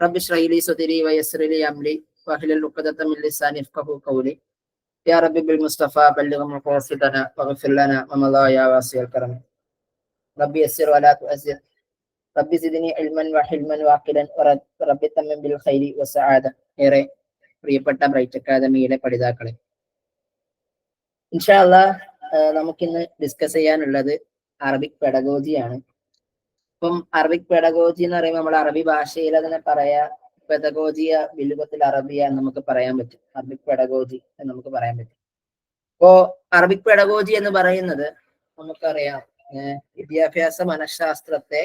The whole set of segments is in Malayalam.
റബ്ബി ഇശ്റഹ് ലി സദ്രി വയസ്സിർ ലി അംരി വഹ്ലുൽ ഉഖ്ദത മിൻ ലിസാനി യഫ്ഖഹു ഖൗലി യാ റബ്ബി ബിൽ മുസ്തഫ ബല്ലിഗ് മഖാസിദന വഗ്ഫിർ ലനാ വമദാ യാ വാസിഅൽ കറം റബ്ബി യസ്സിർ വലാ തുഅസ്സിർ റബ്ബി സിദ്നി ഇൽമൻ വഹിൽമൻ വാഖിലൻ റബ്ബി തമ്മം ബിൽ ഖൈരി വസആദ. ഏറെ പ്രിയപ്പെട്ട ബ്രൈറ്റ് അക്കാദമിയിലെ പഠിതാക്കളെ, ഇൻഷാ അല്ലാഹ് നമുക്കിന്ന് ഡിസ്കസ് ചെയ്യാനുള്ളത് അറബിക് പെഡഗോജിയാണ്. ഇപ്പം അറബിക് പെഡഗോജി എന്ന് പറയുമ്പോൾ നമ്മൾ അറബി ഭാഷയിൽ അതിനെ പറയാ പെഡഗോജിയ ബിലുഗത്തിൽ അറബിയ എന്ന് നമുക്ക് പറയാൻ പറ്റും. അറബിക് പെഡഗോജി എന്ന് നമുക്ക് പറയാൻ പറ്റും. അപ്പോ അറബിക് പെഡഗോജി എന്ന് പറയുന്നത് നമുക്കറിയാം, വിദ്യാഭ്യാസ മനഃശാസ്ത്രത്തെ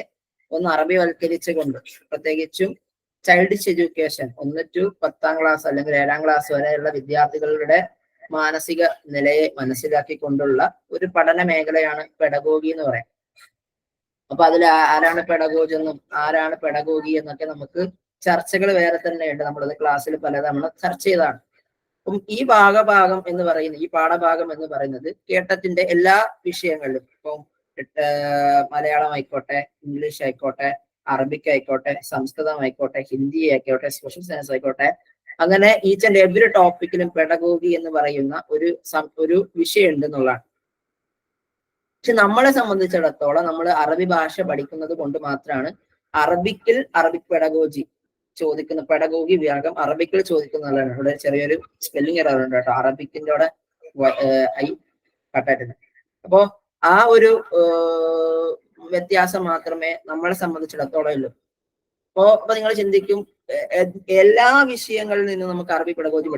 ഒന്ന് അറബിവൽക്കരിച്ചുകൊണ്ട്, പ്രത്യേകിച്ചും ചൈൽഡിഷ് എഡ്യൂക്കേഷൻ 1 to 10ാം ക്ലാസ് അല്ലെങ്കിൽ 7ാം ക്ലാസ് വരെയുള്ള വിദ്യാർത്ഥികളുടെ മാനസിക നിലയെ മനസ്സിലാക്കിക്കൊണ്ടുള്ള ഒരു പഠന മേഖലയാണ് പെഡഗോഗി എന്ന് പറയാം. അപ്പൊ അതിൽ ആരാണ് പെഡഗോജി എന്നും ആരാണ് പെഡഗോഗി എന്നൊക്കെ നമുക്ക് ചർച്ചകൾ വേറെ തന്നെ ഉണ്ട്. നമ്മളത് ക്ലാസ്സിൽ പലതവണ ചർച്ച ചെയ്തതാണ്. അപ്പം ഈ ഭാഗഭാഗം എന്ന് പറയുന്നത്, ഈ പാഠഭാഗം എന്ന് പറയുന്നത് കേട്ടത്തിന്റെ എല്ലാ വിഷയങ്ങളിലും, ഇപ്പം മലയാളം ആയിക്കോട്ടെ, ഇംഗ്ലീഷ് ആയിക്കോട്ടെ, അറബിക് ആയിക്കോട്ടെ, സംസ്കൃതം ആയിക്കോട്ടെ, ഹിന്ദി ആയിക്കോട്ടെ, സോഷ്യൽ സയൻസ് ആയിക്കോട്ടെ, അങ്ങനെ ഈച്ച് ആൻഡ് എവറി ടോപ്പിക്കിലും പെഡഗോഗി എന്ന് പറയുന്ന ഒരു വിഷയം ഉണ്ട് എന്നുള്ളതാണ്. പക്ഷെ നമ്മളെ സംബന്ധിച്ചിടത്തോളം നമ്മൾ അറബി ഭാഷ പഠിക്കുന്നത് കൊണ്ട് മാത്രമാണ് അറബിക് പെഡഗോജി ചോദിക്കുന്ന, പെഡഗോഗി വിഭാഗം അറബിക്കിൽ ചോദിക്കുന്നതാണ്. ഇവിടെ ചെറിയൊരു സ്പെല്ലിംഗ് എറർ ഉണ്ട് കേട്ടോ, അറബിക്കിന്റെ അവിടെ ഐ കട്ടായിട്ടുണ്ട്. അപ്പോ ആ ഒരു വ്യത്യാസം മാത്രമേ നമ്മളെ സംബന്ധിച്ചിടത്തോളം ഉള്ളൂ. അപ്പൊ നിങ്ങൾ ചിന്തിക്കും, എല്ലാ വിഷയങ്ങളിൽ നിന്നും നമുക്ക് അറബി പെഡഗോജി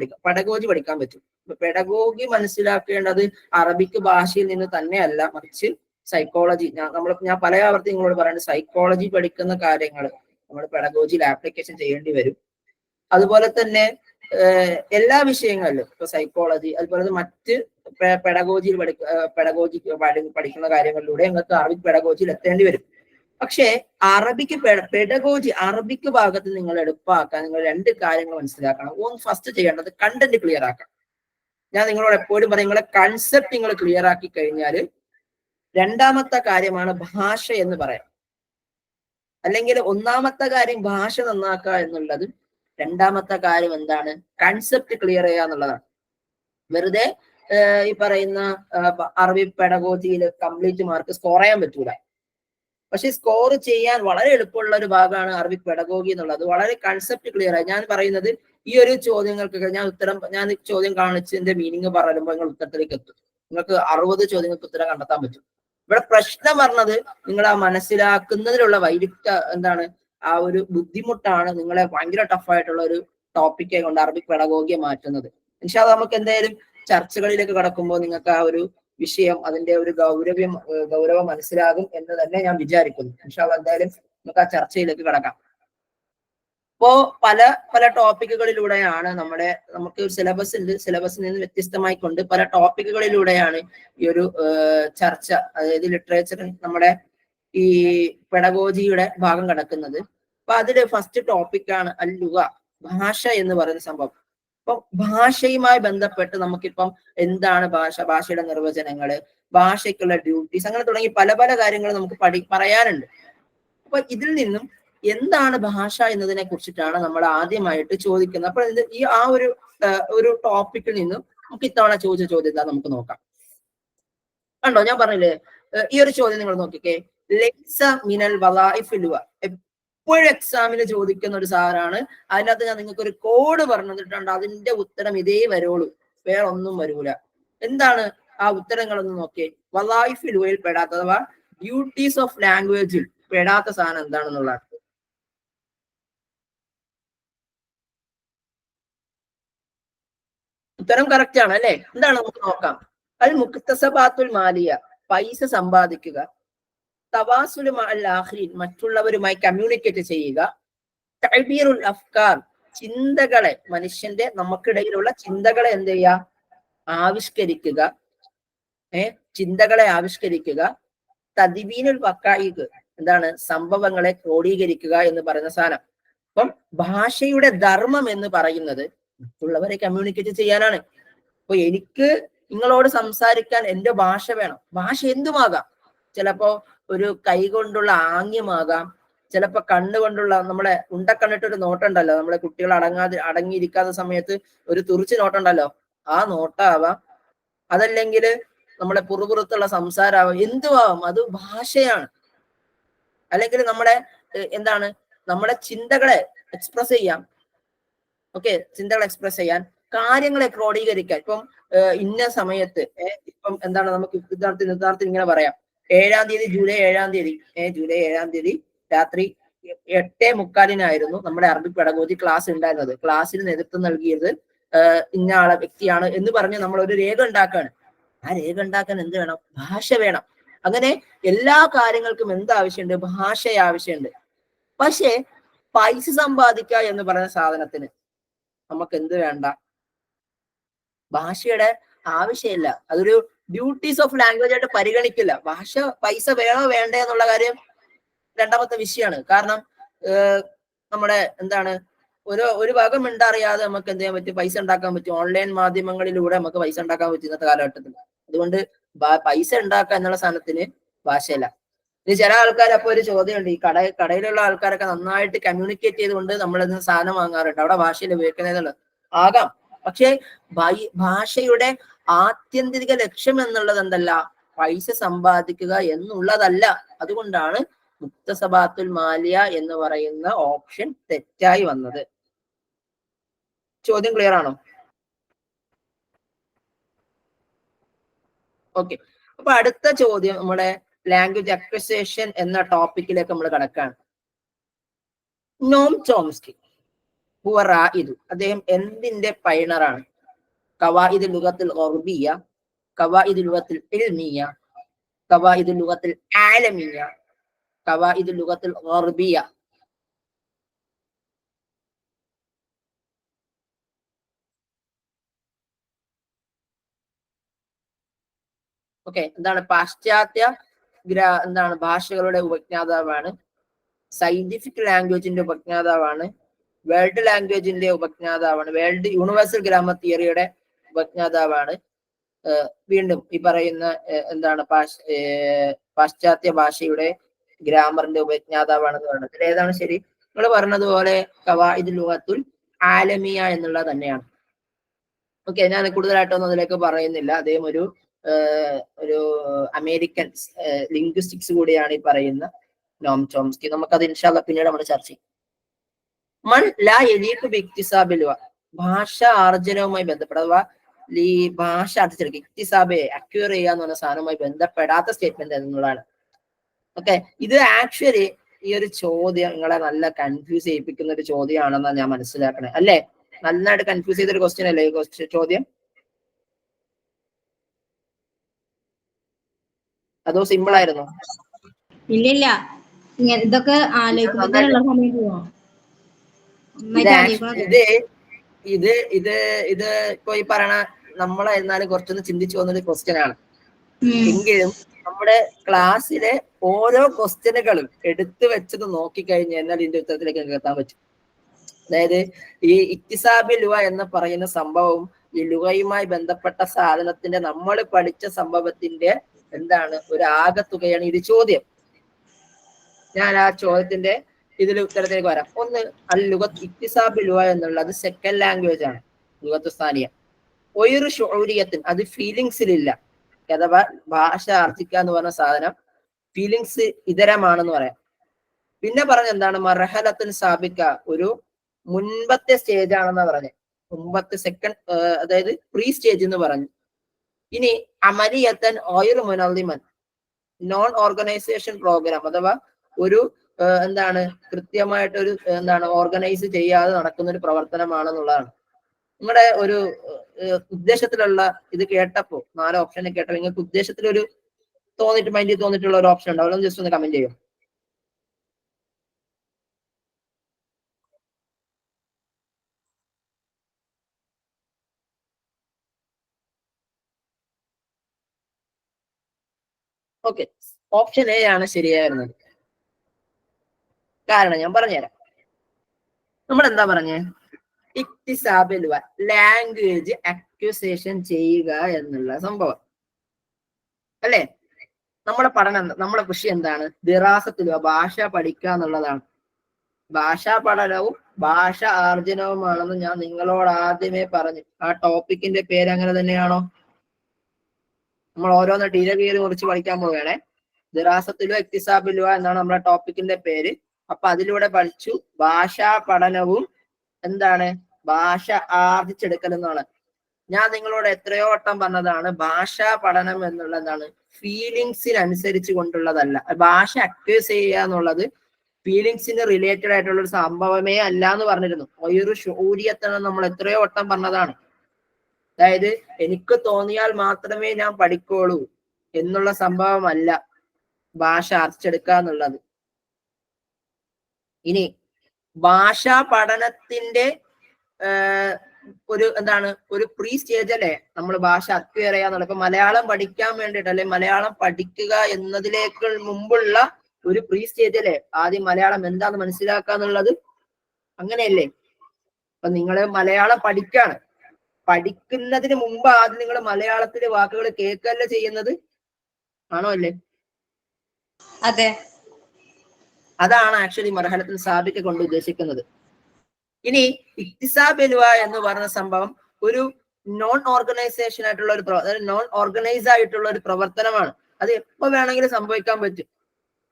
പഠിക്കാൻ പറ്റും. പെഡഗോഗി മനസ്സിലാക്കേണ്ടത് അറബിക് ഭാഷയിൽ നിന്ന് തന്നെയല്ല, മറിച്ച് സൈക്കോളജി, ഞാൻ പല ആവർത്തി നിങ്ങളോട് പറയുന്നത്, സൈക്കോളജി പഠിക്കുന്ന കാര്യങ്ങൾ നമ്മൾ പെഡഗോജിയിൽ ആപ്ലിക്കേഷൻ ചെയ്യേണ്ടി വരും. അതുപോലെ തന്നെ എല്ലാ വിഷയങ്ങളിലും, ഇപ്പൊ സൈക്കോളജി, അതുപോലെ മറ്റ് പെഡഗോജിയിൽ പഠിക്കുന്ന കാര്യങ്ങളിലൂടെ നിങ്ങൾക്ക് അറബിക് പെഡഗോജിയിൽ എത്തേണ്ടി വരും. പക്ഷേ അറബിക് ഭാഗത്ത് നിങ്ങൾ എളുപ്പമാക്കാൻ നിങ്ങൾ 2 കാര്യങ്ങൾ മനസ്സിലാക്കണം. ഒന്ന്, ഫസ്റ്റ് ചെയ്യേണ്ടത് കണ്ടന്റ് ക്ലിയർ ആക്കണം. ഞാൻ നിങ്ങളോട് എപ്പോഴും പറയും, നിങ്ങളെ കൺസെപ്റ്റ് നിങ്ങൾ ക്ലിയർ ആക്കി കഴിഞ്ഞാൽ രണ്ടാമത്തെ കാര്യമാണ് ഭാഷ എന്ന് പറയാം. അല്ലെങ്കിൽ ഒന്നാമത്തെ കാര്യം ഭാഷ നന്നാക്കുക എന്നുള്ളത്, രണ്ടാമത്തെ കാര്യം എന്താണ്? കൺസെപ്റ്റ് ക്ലിയർ ചെയ്യുക എന്നുള്ളതാണ്. വെറുതെ ഈ പറയുന്ന അറബി പെഡഗോജിയിൽ കംപ്ലീറ്റ് മാർക്ക് സ്കോർ ചെയ്യാൻ പറ്റൂല. പക്ഷെ സ്കോർ ചെയ്യാൻ വളരെ എളുപ്പമുള്ള ഒരു ഭാഗമാണ് അറബിക് പെഡഗോഗി എന്നുള്ളത്. വളരെ കൺസെപ്റ്റ് ക്ലിയർ ആയി. ഞാൻ പറയുന്നത്, ഈ ഒരു ചോദ്യങ്ങൾക്കൊക്കെ ഞാൻ ചോദ്യം കാണിച്ചതിന്റെ മീനിങ് പറയുമ്പോൾ നിങ്ങൾ ഉത്തരത്തിലേക്ക് എത്തും. നിങ്ങൾക്ക് 60 ചോദ്യങ്ങൾക്ക് ഉത്തരം കണ്ടെത്താൻ പറ്റും. ഇവിടെ പ്രശ്നം പറഞ്ഞത് നിങ്ങൾ ആ മനസ്സിലാക്കുന്നതിലുള്ള എന്താണ്, ആ ഒരു ബുദ്ധിമുട്ടാണ് നിങ്ങളെ ഭയങ്കര ടഫായിട്ടുള്ള ഒരു ടോപ്പിക്കെ കൊണ്ട് അറബിക് പെഡഗോഗിയെ മാറ്റുന്നത്. ഇൻഷാ അല്ലാഹ് നമുക്ക് എന്തായാലും ചർച്ചകളിലേക്ക് കടക്കുമ്പോൾ നിങ്ങൾക്ക് ആ ഒരു വിഷയം, അതിന്റെ ഒരു ഗൗരവം മനസ്സിലാകും എന്ന് തന്നെ ഞാൻ വിചാരിക്കുന്നു. ഇൻഷാ അല്ലാഹ് എന്തായാലും നമുക്ക് ആ ചർച്ചയിലേക്ക് കടക്കാം. ഇപ്പോ പല ടോപ്പിക്കുകളിലൂടെയാണ് നമുക്ക് ഒരു സിലബസ് ഉണ്ട്. സിലബസിൽ നിന്ന് വ്യത്യസ്തമായിക്കൊണ്ട് പല ടോപ്പിക്കുകളിലൂടെയാണ് ഈ ഒരു ചർച്ച, അതായത് ലിറ്ററേച്ചർ, നമ്മുടെ ഈ പെഡഗോജിയുടെ ഭാഗം കിടക്കുന്നത്. അപ്പൊ അതില് ഫസ്റ്റ് ടോപ്പിക്കാണ് അല്ലുഗ, ഭാഷ എന്ന് പറയുന്ന സംഭവം. അപ്പം ഭാഷയുമായി ബന്ധപ്പെട്ട് നമുക്കിപ്പം എന്താണ് ഭാഷയുടെ നിർവചനങ്ങള്, ഭാഷയ്ക്കുള്ള ഡ്യൂട്ടീസ്, അങ്ങനെ തുടങ്ങി പല കാര്യങ്ങൾ നമുക്ക് പറയാനുണ്ട്. അപ്പൊ ഇതിൽ നിന്നും എന്താണ് ഭാഷ എന്നതിനെ കുറിച്ചിട്ടാണ് നമ്മൾ ആദ്യമായിട്ട് ചോദിക്കുന്നത്. അപ്പൊ ഈ ഒരു ടോപ്പിക്കിൽ നിന്നും നമുക്ക് ഇത്തവണ ചോദിച്ച ചോദ്യം എന്താ നമുക്ക് നോക്കാം. കണ്ടോ, ഞാൻ പറഞ്ഞില്ലേ, ഈ ഒരു ചോദ്യം നിങ്ങൾ നോക്കിക്കേ. ലൈസ മിനൽ വളായിഫിൽ, എപ്പോഴും എക്സാമിന് ചോദിക്കുന്ന ഒരു സാധനമാണ്. അതിനകത്ത് ഞാൻ നിങ്ങൾക്ക് ഒരു കോഡ് പറഞ്ഞു തന്നിട്ടുണ്ട്. അതിന്റെ ഉത്തരം ഇതേ വരുള്ളൂ, വേറെ ഒന്നും വരൂല. എന്താണ് ആ ഉത്തരങ്ങളൊന്നും നോക്കിയേ. വളായിഫിൽ പെടാത്ത, അഥവാ ഡ്യൂട്ടീസ് ഓഫ് ലാംഗ്വേജിൽ പെടാത്ത സാധനം എന്താണെന്നുള്ളത്. ഉത്തരം കറക്റ്റ് ആണ് അല്ലെ? എന്താണ് നമുക്ക് നോക്കാം. അൽ മുക്തസബാത്തുൽ മാലിയ, പൈസ സമ്പാദിക്കുക. തവാസുൽ മഅൽ ആഖിരീൻ, മറ്റുള്ളവരുമായി കമ്മ്യൂണിക്കേറ്റ് ചെയ്യുക. തഅബീറുൽ അഫ്കാർ, ചിന്തകളെ, മനുഷ്യന്റെ നമുക്കിടയിലുള്ള ചിന്തകളെ എന്ത് ചെയ്യുക? ആവിഷ്കരിക്കുക. ചിന്തകളെ ആവിഷ്കരിക്കുക. തദ്വീനുൽ വഖായിഖ്, എന്താണ്? സംഭവങ്ങളെ ക്രോഡീകരിക്കുക എന്ന് പറയുന്ന സാധനം. അപ്പം ഭാഷയുടെ ധർമ്മം എന്ന് പറയുന്നത് മറ്റുള്ളവരെ കമ്മ്യൂണിക്കേറ്റ് ചെയ്യാനാണ്. അപ്പൊ എനിക്ക് നിങ്ങളോട് സംസാരിക്കാൻ എന്റെ ഭാഷ വേണം. ഭാഷ എന്തുമാകാം. ചിലപ്പോ ഒരു കൈകൊണ്ടുള്ള ആംഗ്യമാകാം, ചിലപ്പോ കണ്ണുകൊണ്ടുള്ള നമ്മളെ ഉണ്ടക്കണ്ണിട്ടൊരു നോട്ടുണ്ടല്ലോ, നമ്മളെ കുട്ടികൾ അടങ്ങിയിരിക്കാത്ത സമയത്ത് ഒരു തുറിച്ച് നോട്ടുണ്ടല്ലോ, ആ നോട്ടാവാം. അതല്ലെങ്കിൽ നമ്മുടെ പുറത്തുള്ള സംസാരമാവാം, എന്തുവാം, അത് ഭാഷയാണ്. അല്ലെങ്കിൽ നമ്മുടെ എന്താണ് നമ്മുടെ ചിന്തകളെ എക്സ്പ്രസ് ചെയ്യാം. ഓക്കെ, ചിന്തകൾ എക്സ്പ്രസ് ചെയ്യാൻ, കാര്യങ്ങളെ ക്രോഡീകരിക്കാൻ. ഇപ്പം ഇന്ന സമയത്ത് ഇപ്പം എന്താണ് നമുക്ക് യഥാർത്ഥത്തിൽ ഇങ്ങനെ പറയാം, ജൂലൈ 7 ജൂലൈ 7 രാത്രി 8:45 നമ്മുടെ അറബിക് പെഡഗോജി ക്ലാസ് ഉണ്ടായിരുന്നത്. ക്ലാസ്സിൽ നേതൃത്വം നൽകിയത് ഇന്ന ആളെ വ്യക്തിയാണ് എന്ന് പറഞ്ഞ് നമ്മൾ ഒരു രേഖ ഉണ്ടാക്കുകയാണ്. ആ രേഖ ഉണ്ടാക്കാൻ എന്ത് വേണം? ഭാഷ വേണം. അങ്ങനെ എല്ലാ കാര്യങ്ങൾക്കും എന്ത് ആവശ്യമുണ്ട്? ഭാഷ ആവശ്യമുണ്ട്. പക്ഷേ പൈസ സമ്പാദിക്കുക എന്ന് പറയുന്ന സാധനത്തിന് നമുക്ക് എന്ത് വേണ്ട? ഭാഷയുടെ ആവശ്യമില്ല. അതൊരു ഡ്യൂട്ടീസ് ഓഫ് ലാംഗ്വേജ് ആയിട്ട് പരിഗണിക്കില്ല. ഭാഷ പൈസ വേണോ വേണ്ടേ എന്നുള്ള കാര്യം രണ്ടാമത്തെ വിഷയമാണ്. കാരണം നമ്മുടെ എന്താണ് ഒരു വക മിണ്ടറിയാതെ നമുക്ക് എന്ത് ചെയ്യാൻ പറ്റും? പൈസ ഉണ്ടാക്കാൻ പറ്റും. ഓൺലൈൻ മാധ്യമങ്ങളിലൂടെ നമുക്ക് പൈസ ഉണ്ടാക്കാൻ പറ്റും ഇന്നത്തെ കാലഘട്ടത്തിൽ. അതുകൊണ്ട് പൈസ ഉണ്ടാക്കുക എന്നുള്ള സാധനത്തിന് ഭാഷയില്ല. ഇനി ചില ആൾക്കാർ അപ്പൊ ഒരു ചോദ്യമുണ്ട്, ഈ കടയിലുള്ള ആൾക്കാരൊക്കെ നന്നായിട്ട് കമ്മ്യൂണിക്കേറ്റ് ചെയ്തുകൊണ്ട് നമ്മളിന്ന് സാധനം വാങ്ങാറുണ്ട്, അവിടെ ഭാഷയിൽ ഉപയോഗിക്കുന്നതെന്നുള്ളത് ആകാം. പക്ഷെ ഭാഷയുടെ ആത്യന്തിക ലക്ഷ്യം എന്നുള്ളത് എന്തല്ല? പൈസ സമ്പാദിക്കുക എന്നുള്ളതല്ല. അതുകൊണ്ടാണ് മുക്തസബാത്തുൽ മാലിയ എന്ന് പറയുന്ന ഓപ്ഷൻ തെറ്റായി വന്നത്. ചോദ്യം ക്ലിയർ ആണോ? ഓക്കെ, അപ്പൊ അടുത്ത ചോദ്യം നമ്മുടെ ലാംഗ്വേജ് അക്വിസിഷൻ എന്ന ടോപ്പിക്കിലേക്ക് നമ്മൾ കടക്കാണ്. നോം ചോംസ്കി അദ്ദേഹം എന്തിന്റെ പൈനറാണ്? ഖവായിദുൽ ലുഗത്തുൽ ഗർബിയ, ഖവായിദുൽ ലുഗത്തുൽ ഇൽമിയ, ഖവായിദുൽ ലുഗത്തുൽ ആലമിയ, ഖവായിദുൽ ലുഗത്തുൽ ഗർബിയ. ഓക്കെ, എന്താണ്? പാശ്ചാത്യ എന്താണ് ഭാഷകളുടെ ഉപജ്ഞാതാവാണ്, സയന്റിഫിക് ലാംഗ്വേജിന്റെ ഉപജ്ഞാതാവാണ്, വേൾഡ് ലാംഗ്വേജിന്റെ ഉപജ്ഞാതാവാണ്, വേൾഡ് യൂണിവേഴ്സൽ ഗ്രാമർ തിയറിയുടെ ഉപജ്ഞാതാവാണ്. വീണ്ടും ഈ പറയുന്ന എന്താണ് പാശ്ചാത്യ ഭാഷയുടെ ഗ്രാമറിന്റെ ഉപജ്ഞാതാവാണെന്ന് പറയുന്നത്. ഇതിൽ ഏതാണ് ശരി? നിങ്ങൾ പറഞ്ഞതുപോലെ ഖവായിദുൽ ലുഗത്തുൽ ആലമിയ എന്നുള്ളത് തന്നെയാണ്. ഓക്കെ, ഞാൻ കൂടുതലായിട്ടൊന്നും അതിലേക്ക് പറയുന്നില്ല. അദ്ദേഹം ഒരു അമേരിക്കൻ ലിംഗ്വിസ്റ്റിക്സ് കൂടിയാണ് ഈ പറയുന്ന നോം ചോംസ്കി. നമുക്കത് ഇൻഷാ അല്ലാഹ് പിന്നീട് നമ്മൾ ചർച്ച ചെയ്യും. മൺ ലാ യലീഖു ബിക്തിസാബിൽ ഭാഷ ആർജനവുമായി ബന്ധപ്പെട്ട അഥവാ ഈ ഭാഷ അർത്ഥത്തിലേക്ക് ഇക്തിസാബെ അക്യൂർ ചെയ്യുക എന്ന് പറഞ്ഞ സാധനവുമായി ബന്ധപ്പെടാത്ത സ്റ്റേറ്റ്മെന്റ് എന്നുള്ളതാണ്. ഓക്കെ, ഇത് ആക്ച്വലി ഈ ഒരു ചോദ്യം നിങ്ങളെ നല്ല കൺഫ്യൂസ് ചെയ്യിപ്പിക്കുന്ന ഒരു ചോദ്യമാണെന്നാണ് ഞാൻ മനസ്സിലാക്കണേ, അല്ലേ? നന്നായിട്ട് കൺഫ്യൂസ് ചെയ്തൊരു ക്വസ്റ്റ്യൻ അല്ലേ ഈ ചോദ്യം? അതോ സിമ്പിൾ ആയിരുന്നോ? ഇല്ല, ഇതൊക്കെ ഇത് ഇപ്പൊ ഈ പറയണ നമ്മളായിരുന്നാലും കുറച്ചൊന്ന് ചിന്തിച്ചു പോകുന്ന ഒരു ക്വസ്റ്റ്യൻ ആണ്. എങ്കിലും നമ്മുടെ ക്ലാസ്സിലെ ഓരോ ക്വസ്റ്റ്യനുകളും എടുത്തു വെച്ചത് നോക്കിക്കഴിഞ്ഞാൽ ഇതിന്റെ ഉത്തരത്തിലേക്ക് എത്താൻ പറ്റും. അതായത് ഈ ഇക്തിസാബി ലുവ എന്ന് പറയുന്ന സംഭവം ഈ ലുവയുമായി ബന്ധപ്പെട്ട സാധനത്തിന്റെ നമ്മൾ പഠിച്ച സംഭവത്തിന്റെ എന്താണ് ഒരു ആകത്തുകയാണ് ഇത് ചോദ്യം. ഞാൻ ആ ചോദ്യത്തിന്റെ ഇതിൽ ഉത്തരത്തിലേക്ക് വരാം. ഒന്ന്, അൽ ലുഗത്ത് ഇക്തിസാബി ലുവ എന്നുള്ളത് സെക്കൻഡ് ലാംഗ്വേജ് ആണ്, ലുഗത്ത് സ്ഥാനിയ. ഒരു ഷുഊരിയത്തിന്, അത് ഫീലിങ്സിലില്ല. അഥവാ ഭാഷ ആർജിക്കുക എന്ന് പറഞ്ഞ സാധനം ഫീലിങ്സ് ഇതരമാണെന്ന് പറയാം. പിന്നെ പറഞ്ഞ എന്താണ്? മർഹലത്തുൻ സാബിക്ക, ഒരു മുൻപത്തെ സ്റ്റേജ് ആണെന്ന് പറഞ്ഞു. മുമ്പത്തെ സെക്കൻഡ്, അതായത് പ്രീ സ്റ്റേജ് എന്ന് പറഞ്ഞു. ഇനി അമലിയത്തൻ ഓയർ മുനല്ലിമൻ, നോൺ ഓർഗനൈസേഷൻ പ്രോഗ്രാം, അഥവാ ഒരു എന്താണ് കൃത്യമായിട്ടൊരു എന്താണ് ഓർഗനൈസ് ചെയ്യാതെ നടക്കുന്ന ഒരു പ്രവർത്തനമാണെന്നുള്ളതാണ്. നിങ്ങളുടെ ഒരു ഉദ്ദേശത്തിലുള്ള ഇത് കേട്ടപ്പോ 4 ഓപ്ഷനെ കേട്ടപ്പോ നിങ്ങൾക്ക് ഉദ്ദേശത്തിലൊരു മൈൻഡിൽ തോന്നിയിട്ടുള്ള ഒരു ഓപ്ഷൻ ഉണ്ടാവും, ജസ്റ്റ് ഒന്ന് കമന്റ് ചെയ്യും. ഓക്കെ, ഓപ്ഷൻ എ ആണ് ശരിയായിരുന്നത്. കാരണം ഞാൻ പറഞ്ഞുതരാം. നമ്മൾ എന്താ പറഞ്ഞേ? ഇക്തിസാബിൽ ലാംഗ്വേജ് അക്വിസിഷൻ ചെയ്യുക എന്നുള്ള സംഭവം അല്ലേ? നമ്മുടെ പഠനം, നമ്മുടെ കൃഷി എന്താണ്? ദിറാസത്തിലോ ഭാഷ പഠിക്കുക എന്നുള്ളതാണ്. ഭാഷാ പഠനവും ഭാഷ ആർജനവുമാണെന്ന് ഞാൻ നിങ്ങളോട് ആദ്യമേ പറഞ്ഞു. ആ ടോപ്പിക്കിന്റെ പേര് അങ്ങനെ തന്നെയാണോ? നമ്മൾ ഓരോന്ന് ഡീലഗിയെ കുറിച്ച് പഠിക്കാൻ പോവുകയാണെ. ദിറാസത്തിലോ ഇക്തിസാബിലോ എന്നാണ് നമ്മുടെ ടോപ്പിക്കിന്റെ പേര്. അപ്പൊ അതിലൂടെ പഠിച്ചു ഭാഷാ പഠനവും എന്താണ് ഭാഷ ആർജിച്ചെടുക്കൽ എന്നാണ്. ഞാൻ നിങ്ങളോട് എത്രയോ വട്ടം പറഞ്ഞതാണ് ഭാഷാ പഠനം എന്നുള്ള എന്താണ് ഫീലിങ്സിനനുസരിച്ച് കൊണ്ടുള്ളതല്ല. ഭാഷ അക്വേസ് ചെയ്യുക എന്നുള്ളത് ഫീലിങ്സിന് റിലേറ്റഡ് ആയിട്ടുള്ള ഒരു സംഭവമേ അല്ല എന്ന് പറഞ്ഞിരുന്നു. ഒരു ഷൂരിയത്താണ് നമ്മൾ എത്രയോ വട്ടം പറഞ്ഞതാണ്. അതായത് എനിക്ക് തോന്നിയാൽ മാത്രമേ ഞാൻ പഠിക്കുള്ളൂ എന്നുള്ള സംഭവമല്ല ഭാഷ ആർജിച്ചെടുക്കുക എന്നുള്ളത്. ഇനി ഭാഷാ പഠനത്തിന്റെ ഒരു എന്താണ് ഒരു പ്രീ സ്റ്റേജ് അല്ലേ നമ്മൾ ഭാഷ അക്വയർ ചെയ്യാന്നുള്ളത്. ഇപ്പൊ മലയാളം പഠിക്കാൻ വേണ്ടിയിട്ട് അല്ലെ മലയാളം പഠിക്കുക എന്നതിലേക്ക് മുമ്പുള്ള ഒരു പ്രീ സ്റ്റേജ് അല്ലേ ആദ്യം മലയാളം എന്താന്ന് മനസ്സിലാക്കാന്നുള്ളത്. അങ്ങനെയല്ലേ? അപ്പൊ നിങ്ങൾ മലയാളം പഠിക്കാണ്, പഠിക്കുന്നതിന് മുമ്പ് ആദ്യം നിങ്ങൾ മലയാളത്തിലെ വാക്കുകൾ കേൾക്കല്ലേ ചെയ്യുന്നത്? ആണോ അല്ലേ? അതെ. അതാണ് ആക്ച്വലി മർഹലത്തുൽ സാബിഖ് കൊണ്ട് ഉദ്ദേശിക്കുന്നത്. ഇനി ഇക്തിസാബിൽവ എന്ന് പറഞ്ഞ സംഭവം ഒരു നോൺ ഓർഗനൈസേഷൻ ആയിട്ടുള്ള ഒരു അതായത് നോൺ ഓർഗനൈസ് ആയിട്ടുള്ള ഒരു പ്രവർത്തനമാണ്. അത് എപ്പോ വേണമെങ്കിലും സംഭവിക്കാൻ പറ്റും.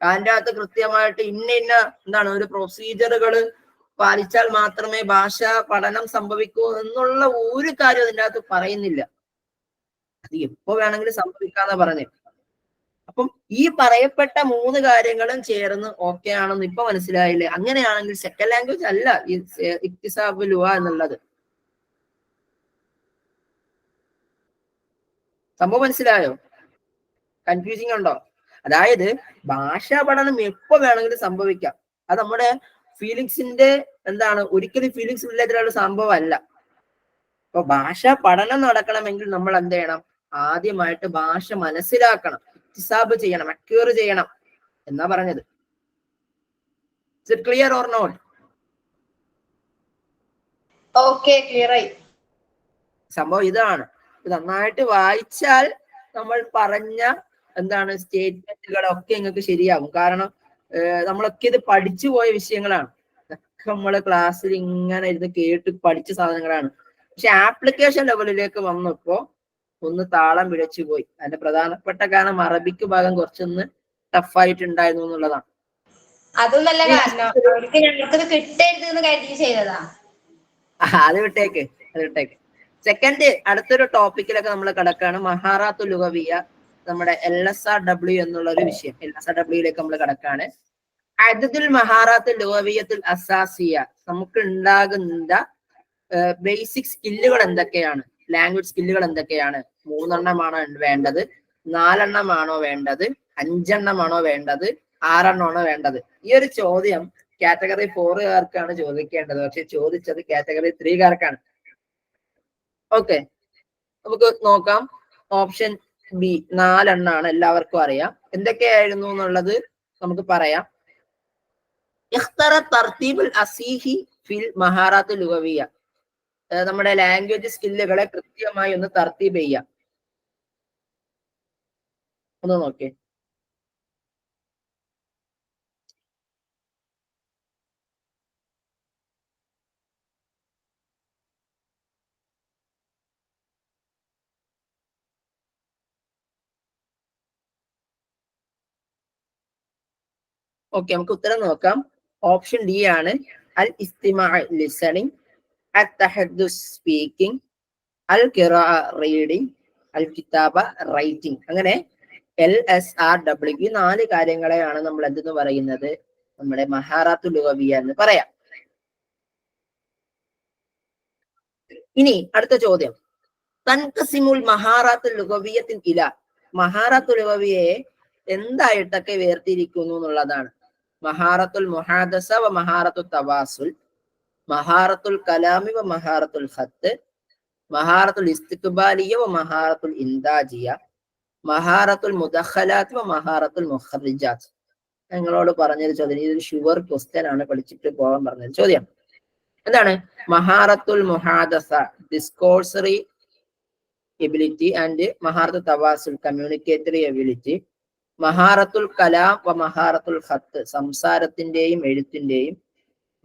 അതിൻ്റെ അകത്ത് കൃത്യമായിട്ട് ഇന്ന എന്താണ് ഒരു പ്രൊസീജിയറുകൾ പാലിച്ചാൽ മാത്രമേ ഭാഷാ പഠനം സംഭവിക്കൂ എന്നുള്ള ഒരു കാര്യം അതിൻ്റെ അകത്ത് പറയുന്നില്ല. അത് എപ്പോ വേണമെങ്കിലും സംഭവിക്കാന്നാ പറഞ്ഞത്. അപ്പം ഈ പറയപ്പെട്ട 3 കാര്യങ്ങളും ചേർന്ന് ഓക്കെ ആണെന്ന് ഇപ്പൊ മനസ്സിലായില്ലേ? അങ്ങനെയാണെങ്കിൽ സെക്കൻഡ് ലാംഗ്വേജ് അല്ല ഈ ഇക്തിസാബുൽ എന്നുള്ളത്. സംഭവം മനസ്സിലായോ? കൺഫ്യൂസിങ് ഉണ്ടോ? അതായത് ഭാഷാ പഠനം എപ്പോ വേണമെങ്കിലും സംഭവിക്കാം. അത് നമ്മുടെ ഫീലിങ്സിന്റെ എന്താണ് ഒരിക്കലും ഫീലിങ്സ് റിലേറ്റഡ് ആയിട്ടുള്ള സംഭവം അല്ല. അപ്പൊ ഭാഷാ പഠനം നടക്കണമെങ്കിൽ നമ്മൾ എന്ത് ചെയ്യണം? ആദ്യമായിട്ട് ഭാഷ മനസ്സിലാക്കണം, ഇക്തിസാബ് ചെയ്യണം, അക്വയർ ചെയ്യണം എന്നാ പറഞ്ഞത്. Is it clear or not? Okay, clear ആയി. സംഭവം ഇതാണ്. നന്നായിട്ട് വായിച്ചാൽ നമ്മൾ പറഞ്ഞ എന്താണ് സ്റ്റേറ്റ്മെന്റുകളൊക്കെ നിങ്ങൾക്ക് ശരിയാകും. കാരണം നമ്മളൊക്കെ ഇത് പഠിച്ചു പോയ വിഷയങ്ങളാണ്. ഇതൊക്കെ നമ്മള് ക്ലാസ്സിൽ ഇങ്ങനെ ഇരുന്ന് കേട്ട് പഠിച്ച സാധനങ്ങളാണ്. പക്ഷെ ആപ്ലിക്കേഷൻ ലെവലിലേക്ക് വന്നപ്പോ ഒന്ന് താളം പിഴച്ചു പോയി. അതിന്റെ പ്രധാനപ്പെട്ട കാരണം അറബിക്ക് ഭാഗം കുറച്ചൊന്ന് ടഫായിട്ടുണ്ടായിരുന്നു എന്നുള്ളതാണ്. അതൊന്നല്ല കാരണം, അവർക്ക് ഞങ്ങൾക്കത് കിട്ടരുത് എന്ന് കരുതി ചെയ്തതാ. അത് വിട്ടേക്ക്. സെക്കൻഡ് അടുത്തൊരു ടോപ്പിക്കിലൊക്കെ നമ്മൾ കിടക്കാണ് മഹാറാത്തുൽ ലുഗവിയ, നമ്മുടെ LSRW എന്നുള്ള ഒരു വിഷയം. LSRWയിലേക്ക് നമ്മൾ കിടക്കാണ്. അദദുൽ മഹാറാത്തുൽ ലുഗവിയത്തുൽ അസാസിയ, നമുക്ക് ഉണ്ടാകുന്ന ബേസിക് സ്കില്ലുകൾ എന്തൊക്കെയാണ്, ലാംഗ്വേജ് സ്കില്ലുകൾ എന്തൊക്കെയാണ്? 3 എണ്ണമാണോ വേണ്ടത്? 4 എണ്ണമാണോ വേണ്ടത്? 5 എണ്ണമാണോ വേണ്ടത്? 6 എണ്ണമാണോ വേണ്ടത്? ഈ ഒരു ചോദ്യം കാറ്റഗറി 4കാർക്കാണ് ചോദിക്കേണ്ടത്. പക്ഷെ ചോദിച്ചത് കാറ്റഗറി 3കാർക്കാണ്. ഓക്കെ, നമുക്ക് നോക്കാം. ഓപ്ഷൻ ബി 4 എണ്ണാണ്, എല്ലാവർക്കും അറിയാം. എന്തൊക്കെയായിരുന്നു എന്നുള്ളത് നമുക്ക് പറയാം. ഇഖ്തറ തർത്തീബുൽ അസീഹി ഫിൽ മഹാറാത്തുൽ ലുഗവിയ, നമ്മുടെ ലാംഗ്വേജ് സ്കില്ലുകളെ കൃത്യമായി ഒന്ന് തർത്തീബ് ചെയ്യാം. ഒന്ന് നോക്കേ. ഓക്കെ, നമുക്ക് ഉത്തരം നോക്കാം. ഓപ്ഷൻ ഡി ആണ്. അൽ ഇസ്തിമാ ലിസണിങ്, അൽ തഹദ്ദുസ് സ്പീക്കിംഗ്, അൽ ഖിറാഅ റീഡിംഗ്, അൽ കിതാബ റൈറ്റിംഗ്. അങ്ങനെ LSRW ഈ 4 കാര്യങ്ങളെയാണ് നമ്മൾ എന്തെന്ന് പറയുന്നത്? നമ്മുടെ മഹാറാത്തുൽ ലുഗവിയ എന്ന് പറയാം. ഇനി അടുത്ത ചോദ്യം, തൻഖസിമുൽ മഹാറാത്തുൽ ലുഗവിയത്തിൻ ഇല, മഹാറാത്തുൽ ലുഗവിയയെ എന്തായിട്ടൊക്കെ വേർതിരിക്കുന്നു എന്നുള്ളതാണ്. മഹാറത്തുൽ മുഹാദസ വ മഹാറത്തുൽ തവാസുൽ, മഹാറത്തുൽ കലാമി വ മഹാറത്തുൽ ഖത്ത്, മഹാറത്തുൽ ഇസ്തിഖ്ബാലിയ വ മഹാറത്തുൽ ഇൻദാജിയ, മഹാറത്തുൽ മുദഖലാത്ത് വ മഹാറത്തുൽ മുഖറിജാത്ത്. നിങ്ങളോട് പറഞ്ഞൊരു ചോദ്യം, ഇതൊരു ഷുവർ ക്വസ്റ്റ്യൻ ആണ്, പഠിച്ചിട്ട് പോകാൻ പറഞ്ഞൊരു ചോദ്യം. എന്താണ് മഹാറത്തുൽ മുഹാദസ? ഡിസ്കോഴ്സറി എബിലിറ്റി, ആൻഡ് മഹാറത്തുൽ തവാസുൽ കമ്മ്യൂണിക്കേറ്ററി എബിലിറ്റി, മഹാറത്തുൽ കലാം വ മഹാറത്തുൽ ഖത്ത്, സംസാരത്തിന്റെയും എഴുത്തിന്റെയും,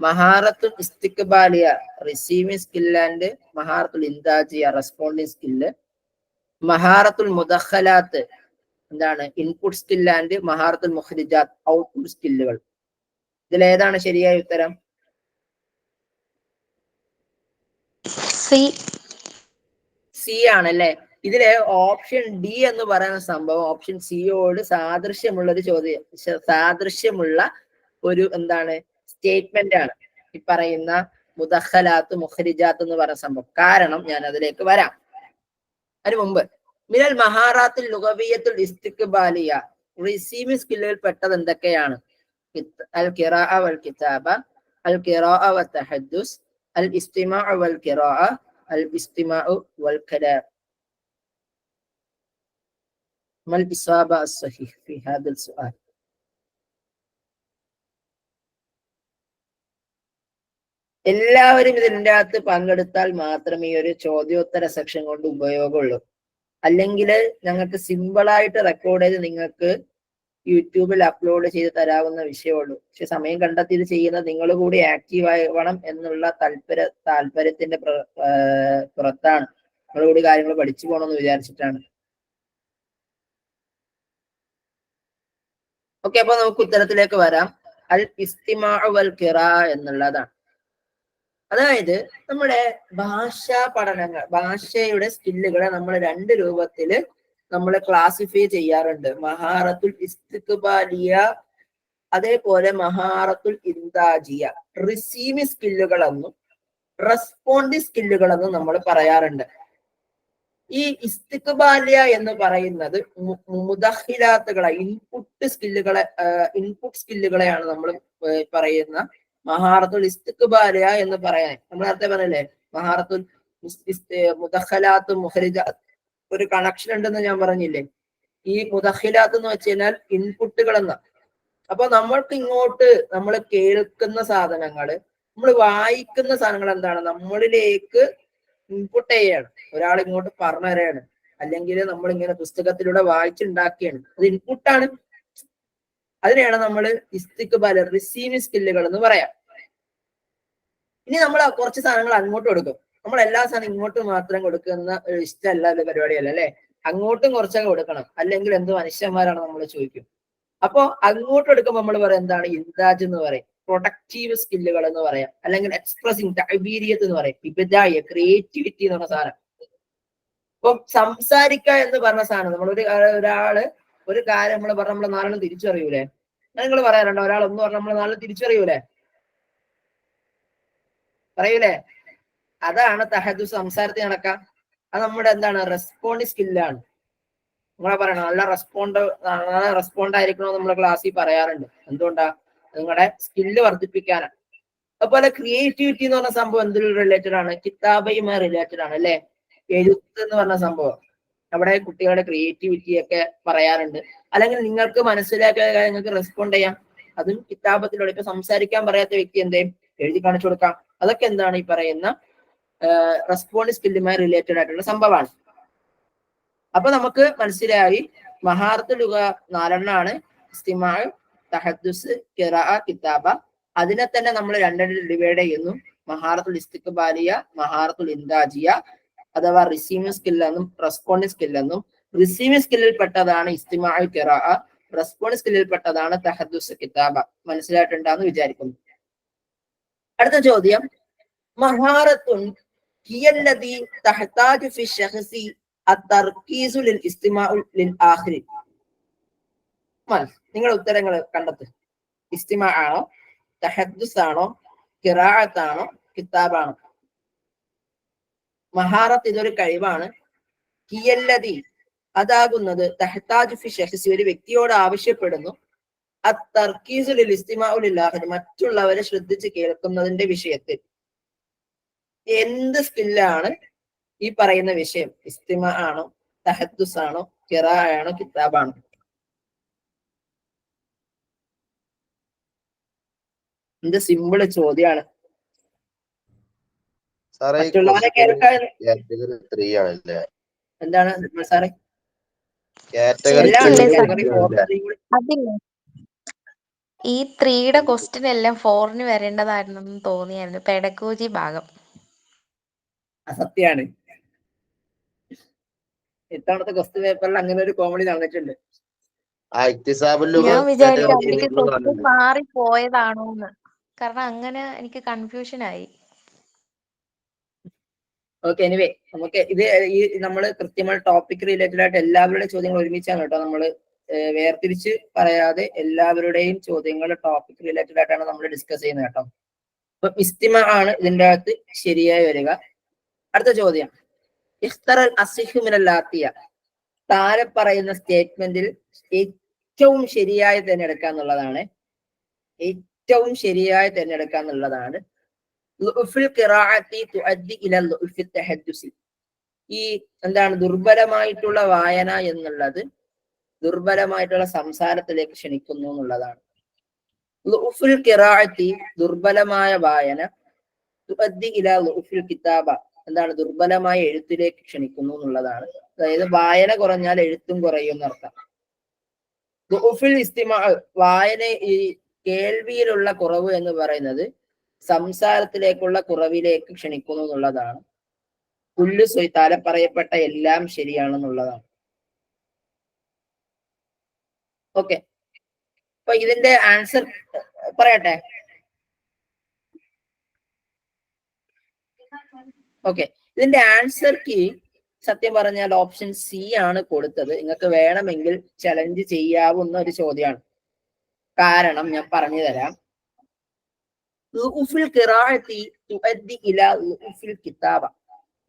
മഹാറത്തുൽ ഇസ്തിഖ്ബാലിയ, റിസീവിംഗ് സ്കിൽ ആൻഡ് മഹാറത്തുൽ ഇൻതാജിയ, റെസ്പോണ്ടിങ് സ്കില്ല്, മഹാറത്തുൽ മുദഖലാത്ത് എന്താണ് ഇൻപുട്ട് സ്കിൽ ആൻഡ് മഹാറത്തുൽ മുഖ്രിജാത്ത്, ഔട്ട്പുട്ട് സ്കില്ലുകൾ. ഇതിലേതാണ് ശരിയായ ഉത്തരം? സി ആണല്ലേ. ഇതിലെ ഓപ്ഷൻ ഡി എന്ന് പറയുന്ന സംഭവം ഓപ്ഷൻ സിയോട് സാദൃശ്യമുള്ള ഒരു ചോദ്യം, സാദൃശ്യമുള്ള ഒരു എന്താണ് സ്റ്റേറ്റ്മെന്റ് ആണ് ഈ പറയുന്ന മുദഖലാത്ത് മുഖ്രിജാത്ത് എന്ന് പറയുന്ന സംഭവം. കാരണം ഞാൻ അതിലേക്ക് വരാം. അതിനു മുമ്പ് മിനൽ മഹാറാത്തുൽ ലുഗവിയ്യത്തുൽ ഇസ്തിഖ്ബാലിയ, റിസീവിംഗ് സ്കില്ലുകൾ പെട്ടത് എന്തൊക്കെയാണ്? അൽ ഖിറാഅ വൽ കിതാബ, അൽ ഖിറാഅ വൽ തഹദ്ദുസ്, അൽ ഇസ്തിമാഉ വൽ ഖിറാഅ, അൽ ഇസ്തിമാഉ വൽ കലാം. മൽ ഇസാബ അസ്സഹീഹ് ഫി ഹാദൽ സുആൽ? എല്ലാവരും ഇതിൻ്റെ അകത്ത് പങ്കെടുത്താൽ മാത്രമേ ഈ ഒരു ചോദ്യോത്തര സെക്ഷൻ കൊണ്ട് ഉപയോഗമുള്ളൂ. അല്ലെങ്കിൽ ഞങ്ങൾക്ക് സിമ്പിളായിട്ട് റെക്കോർഡ് ചെയ്ത് നിങ്ങൾക്ക് യൂട്യൂബിൽ അപ്ലോഡ് ചെയ്ത് തരാവുന്ന വിഷയമുള്ളൂ. പക്ഷെ സമയം കണ്ടെത്തി ഇത് ചെയ്യുന്നത് നിങ്ങൾ കൂടി ആക്റ്റീവ് ആവണം എന്നുള്ള താല്പര്യത്തിന്റെ പുറത്താണ്. നിങ്ങൾ കൂടി കാര്യങ്ങൾ പഠിച്ചു പോകണമെന്ന് വിചാരിച്ചിട്ടാണ്. ഓക്കെ, അപ്പൊ നമുക്ക് ഉത്തരത്തിലേക്ക് വരാം. അൽ ഇസ്തിമാഉ വൽ ഖിറാഅ എന്നുള്ളതാണ്. അതായത് നമ്മുടെ ഭാഷാ പഠനങ്ങൾ, ഭാഷയുടെ സ്കില്ലുകളെ നമ്മൾ രണ്ട് രൂപത്തില് നമ്മൾ ക്ലാസിഫൈ ചെയ്യാറുണ്ട്. മഹാറത്തുൽ ഇസ്തിഖ്ബാലിയ, അതേപോലെ മഹാറത്തുൽ ഇൻതാജിയ. റിസീവിംഗ് സ്കില്ലുകളെന്നും റെസ്പോണ്ടിങ് സ്കില്ലുകളെന്നും നമ്മൾ പറയാറുണ്ട്. ഈ ഇസ്തിഖ്ബാലിയ എന്ന് പറയുന്നത് മുദഖിലാത്തുകളെ, ഇൻപുട്ട് സ്കില്ലുകളെയാണ് നമ്മൾ പറയുന്ന മഹാറത്തുൽ ഇസ്തിഖ്ബാലിയ എന്ന് പറയാൻ. നമ്മൾ നേരത്തെ പറഞ്ഞല്ലേ മഹാറത്തുൽ മുദഖലാത്തും മുഖ്രിജാത്ത് ഒരു കണക്ഷൻ ഉണ്ടെന്ന് ഞാൻ പറഞ്ഞില്ലേ. ഈ മുദഖിലാത്ത് എന്ന് വെച്ച് കഴിഞ്ഞാൽ ഇൻപുട്ടുകൾ എന്ന. അപ്പൊ നമ്മൾക്ക് ഇങ്ങോട്ട് നമ്മൾ കേൾക്കുന്ന സാധനങ്ങള്, നമ്മൾ വായിക്കുന്ന സാധനങ്ങൾ എന്താണ്, നമ്മളിലേക്ക് ഇൻപുട്ട് ചെയ്യാണ്. ഒരാൾ ഇങ്ങോട്ട് പറഞ്ഞു തരാണ്, അല്ലെങ്കിൽ നമ്മൾ ഇങ്ങനെ പുസ്തകത്തിലൂടെ വായിച്ചുണ്ടാക്കിയാണ്, അത് ഇൻപുട്ടാണ്. അതിനെയാണ് നമ്മൾ ഇസ്തിഖ്ബാൽ, റിസീവിംഗ് സ്കില്ലുകൾ എന്ന് പറയാം. ഇനി നമ്മൾ കുറച്ച് സാധനങ്ങൾ അങ്ങോട്ട് കൊടുക്കും. നമ്മൾ എല്ലാ സാധനം ഇങ്ങോട്ട് മാത്രം കൊടുക്കുന്ന ഇഷ്ടമല്ല, പരിപാടിയല്ല അല്ലെ. അങ്ങോട്ടും കുറച്ചൊക്കെ കൊടുക്കണം, അല്ലെങ്കിൽ എന്ത് മനുഷ്യന്മാരാണ് നമ്മൾ ചോദിക്കും. അപ്പൊ അങ്ങോട്ട് എടുക്കുമ്പോൾ നമ്മൾ പറയാം എന്താണ് ഇൻതാജ് എന്ന് പറയും, പ്രൊഡക്റ്റീവ് സ്കില്ലുകൾ എന്ന് പറയാം, അല്ലെങ്കിൽ എക്സ്പ്രസിംഗ് തഅബീരിയത്ത് എന്ന് പറയും, ഇബ്ദാഇ ക്രിയേറ്റിവിറ്റി എന്ന് പറഞ്ഞ സാധനം. ഇപ്പൊ സംസാരിക്കുക എന്ന് പറഞ്ഞ സാധനം, നമ്മൾ ഒരാള് ഒരു കാര്യം നമ്മൾ പറഞ്ഞ നമ്മൾ നാലെണ്ണം തിരിച്ചറിയൂലേ? നിങ്ങൾ പറയാറുണ്ടോ? ഒരാൾ ഒന്ന് പറഞ്ഞ നമ്മൾ നാളെ തിരിച്ചറിയൂലേ? പറയൂലേ? അതാണ് തഹദ്ദുസ്, സംസാരത്തിൽ നടക്കാം. അത് നമ്മുടെ എന്താണ് റെസ്പോണ്ടിങ് സ്കില്ലാണ്. നിങ്ങളെ പറയണം നല്ല റെസ്പോണ്ട് ആയിരിക്കണമെന്ന് നമ്മൾ ക്ലാസ്സിൽ പറയാറുണ്ട്. എന്തുകൊണ്ടാ? നിങ്ങളുടെ സ്കില്ല് വർദ്ധിപ്പിക്കാനാണ്. അതുപോലെ ക്രിയേറ്റിവിറ്റി എന്ന് പറഞ്ഞ സംഭവം എന്തിൽ റിലേറ്റഡ് ആണ്? കിതാബയുമായി റിലേറ്റഡ് ആണ് അല്ലെ. എഴുത്ത് എന്ന് പറഞ്ഞ സംഭവം അവിടെ കുട്ടികളുടെ ക്രിയേറ്റിവിറ്റി ഒക്കെ പറയാറുണ്ട്. അല്ലെങ്കിൽ നിങ്ങൾക്ക് മനസ്സിലാക്കിയ കാര്യം നിങ്ങൾക്ക് റെസ്പോണ്ട് ചെയ്യാം, അതും കിതാബത്തിലൂടെ. ഇപ്പൊ സംസാരിക്കാൻ പറയാത്ത വ്യക്തി എന്തേലും എഴുതി കാണിച്ചു കൊടുക്കാം. അതൊക്കെ എന്താണ് ഈ പറയുന്ന റെസ്പോണ്ട് സ്കില്ലുമായി റിലേറ്റഡ് ആയിട്ടുള്ള സംഭവമാണ്. അപ്പൊ നമുക്ക് മനസ്സിലായി മഹാറത്തുൽ ലുഗ 4 ഇസ്തിമാഉ, തഹദ്ദുസ്, ഖിറാഅ, കിതാബ. അതിനെ തന്നെ നമ്മൾ രണ്ടായിട്ട് ഡിവൈഡ് ചെയ്യുന്നു. മഹാറത്തുൽ ഇസ്തിഖ്ബാലിയ, മഹാറത്തുൽ ഇൻതാജിയ, അഥവാ റിസീവിംഗ് സ്കിൽ എന്നും റെസ്പോണ്ടിങ് സ്കിൽ എന്നും. റിസീവിംഗ് സ്കില്ലിൽ പെട്ടതാണ് ഇസ്തിമാഉ, ഖിറാഅ. റെസ്പോണ്ടിങ് സ്കില്ലിൽ പെട്ടതാണ് തഹദ്ദുസ്, കിതാബ. മനസ്സിലായിട്ടുണ്ടാന്ന് വിചാരിക്കുന്നു. അടുത്ത ചോദ്യം, മഹാറത്തുൻ ഹിയല്ലദി തഹ്താജു ഫി ശഖ്സി അത്തർക്കീസു ലിൽ ഇസ്തിമാഉ ലിൽ ആഖിരി. നിങ്ങൾ ഉത്തരങ്ങൾ കണ്ടെത്ത്. ഇസ്തിമാ ആണോ, തഹദ്ദുസ് ആണോ, ഖിറാഅത്ത് ആണോ, കിതാബാണോ? മഹാറത്ത് ഇതൊരു കഴിവാണ്. ഹിയല്ലദി അതാകുന്നത്, തഹ്താജു ഫി ശഖ്സി ഒരു വ്യക്തിയോട് ആവശ്യപ്പെടുന്നു, അത്തർക്കീസു ലിൽ ഇസ്തിമാഉ ലിൽ ആഖിരി മറ്റുള്ളവരെ ശ്രദ്ധിച്ച് കേൾക്കുന്നതിന്റെ വിഷയത്തിൽ. എന്ത് സ്കില്ലാണ് ഈ പറയുന്ന വിഷയം? ഇസ്തിമാ ആണോ, തഹദ്ദുസ് ആണോ, ഖിറാഅ ആണോ, കിതാബാണോ? എന്ത് സിമ്പിൾ ചോദ്യമാണ്. മറ്റുള്ളവരെ കേൾക്കാൻ എന്താണ് സാറേ? എല്ലാം ഉണ്ട്. ശരിക്കല്ലേ കാറ്റഗറി സത്യം? 4 അതില്ലേ ഈ 3യുടെ ക്വസ്റ്റ്യൻ എല്ലാം 4ന് വരേണ്ടതായിരുന്നെന്ന് തോന്നിയായിരുന്നു പെഡഗോജി ഭാഗം. സത്യാണ്. ഇത്തവണത്തെ ക്വസ്റ്റ്യൻ പേപ്പറിൽ അങ്ങനെ ഒരു കോമഡി നടന്നിട്ടുണ്ട്. ഞാൻ വിചാരിച്ചു അവർക്ക് ക്വസ്റ്റ്യൻ മാറി പോയതാണോന്ന്, കാരണം അങ്ങനെ എനിക്ക് കൺഫ്യൂഷൻ ആയി. ഓക്കെ, എനിവേ നമുക്ക് ഇത് ഈ നമ്മൾ കൃത്യമായി ടോപ്പിക് റിലേറ്റഡ് ആയിട്ട് എല്ലാവരുടെയും ചോദ്യങ്ങൾ ഒരുമിച്ചാണ് കേട്ടോ. നമ്മൾ വേർതിരിച്ച് പറയാതെ എല്ലാവരുടെയും ചോദ്യങ്ങൾ ടോപ്പിക് റിലേറ്റഡ് ആയിട്ടാണ് നമ്മൾ ഡിസ്കസ് ചെയ്യുന്നത് കേട്ടോ. അപ്പൊ ഇസ്തിമ ആണ് ഇതിന്റെ അകത്ത് ശരിയായി വരിക. അടുത്ത ചോദ്യം, ഇഖ്തറൽ അസിഹു മിനൽ ആത്തിയ, താഴെ പറയുന്ന സ്റ്റേറ്റ്മെന്റിൽ ഏറ്റവും ശരിയായി തിരഞ്ഞെടുക്കുക എന്നുള്ളതാണ്. ഏറ്റവും ശരിയായി തിരഞ്ഞെടുക്കുക എന്നുള്ളതാണ്. ഈ എന്താണ് ദുർബലമായിട്ടുള്ള വായന എന്നുള്ളത് ദുർബലമായിട്ടുള്ള സംസാരത്തിലേക്ക് ക്ഷണിക്കുന്നു എന്നുള്ളതാണ്. ദുർബലമായ വായന, കിതാബ എന്താണ് ദുർബലമായ എഴുത്തിലേക്ക് ക്ഷണിക്കുന്നു എന്നുള്ളതാണ്. അതായത് വായന കുറഞ്ഞാൽ എഴുത്തും കുറയും എന്നർത്ഥം. വായന ഈ കേൾവിയിലുള്ള കുറവ് എന്ന് പറയുന്നത് സംസാരത്തിലേക്കുള്ള കുറവിലേക്ക് ക്ഷണിക്കുന്നു എന്നുള്ളതാണ്. താഴെ പറയപ്പെട്ട എല്ലാം ശരിയാണെന്നുള്ളതാണ്. ഓക്കെ, അപ്പൊ ഇതിന്റെ ആൻസർ പറയട്ടെ. ഓക്കെ, ഇതിന്റെ ആൻസർ കീ സത്യം പറഞ്ഞാൽ ഓപ്ഷൻ സി ആണ് കൊടുത്തത്. നിങ്ങൾക്ക് വേണമെങ്കിൽ ചലഞ്ച് ചെയ്യാവുന്ന ഒരു ചോദ്യമാണ്. കാരണം ഞാൻ പറഞ്ഞു തരാം.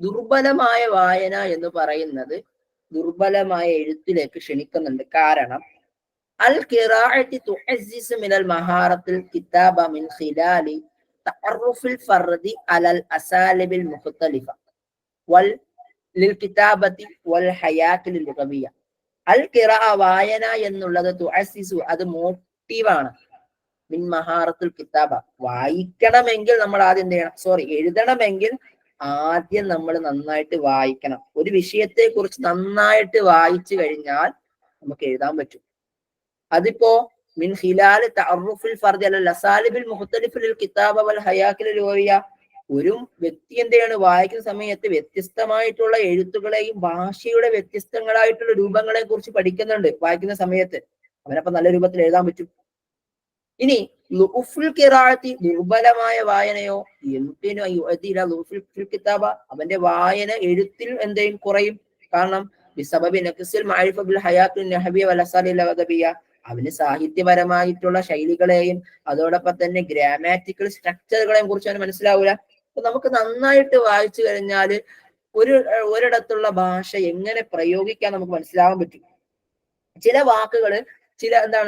ദുർബലമായ വായന എന്ന് പറയുന്നത് ദുർബലമായ എഴുത്തിലേക്ക് ക്ഷണിക്കുന്നുണ്ട്. കാരണം അൽ ഖിറാഅത്തി തുഅസ്സിസു മിനൽ മഹാറത്തിൽ കിതാബ മിൻ ഖിലാലി തഅറുഫിൽ ഫർദി അലൽ അസാലിബിൽ മുഖ്തലിഫ വൽ ലിൽ കിതാബത്തി വൽ ഹയാത്തിൽ ലുഗവിയ. അൽ ഖിറാഅ വായന എന്നുള്ളത് തുഅസ്സിസു അത് മോട്ടീവാണ്. മിൻ മഹാറത്തുൽ കിതാബ വായിക്കണമെങ്കിൽ നമ്മൾ ആദ്യം എന്ത് ചെയ്യണം? എഴുതണമെങ്കിൽ ആദ്യം നമ്മൾ നന്നായിട്ട് വായിക്കണം. ഒരു വിഷയത്തെ കുറിച്ച് നന്നായിട്ട് വായിച്ചു കഴിഞ്ഞാൽ നമുക്ക് എഴുതാൻ പറ്റും. അതിപ്പോ മിൻ ഖിലാലി തഅറുഫിൽ ഫർദി അലൽ അസാലിബിൽ മുഖ്തലിഫ ലിൽ കിതാബ വൽ ഹയാത്തിൽ ലുഗവിയ. ഒരു വ്യക്തി എന്താണ് വായിക്കുന്ന സമയത്ത് വ്യത്യസ്തമായിട്ടുള്ള എഴുത്തുകളെയും ഭാഷയുടെ വ്യത്യസ്തങ്ങളായിട്ടുള്ള രൂപങ്ങളെ കുറിച്ച് പഠിക്കുന്നുണ്ട്. വായിക്കുന്ന സമയത്ത് അവനപ്പൊ നല്ല രൂപത്തിൽ എഴുതാൻ പറ്റും. ഇനി ദുർബലമായ വായനയോ കിതാബ അവന്റെ വായന എഴുത്തിൽ എന്തെയും കുറയും. കാരണം അവന് സാഹിത്യപരമായിട്ടുള്ള ശൈലികളെയും അതോടൊപ്പം തന്നെ ഗ്രാമാറ്റിക്കൽ സ്ട്രക്ചറുകളെയും കുറിച്ച് അവന് മനസ്സിലാവൂല. അപ്പൊ നമുക്ക് നന്നായിട്ട് വായിച്ചു കഴിഞ്ഞാൽ ഒരിടത്തുള്ള ഭാഷ എങ്ങനെ പ്രയോഗിക്കാൻ നമുക്ക് മനസ്സിലാവാൻ പറ്റും. ചില വാക്കുകള്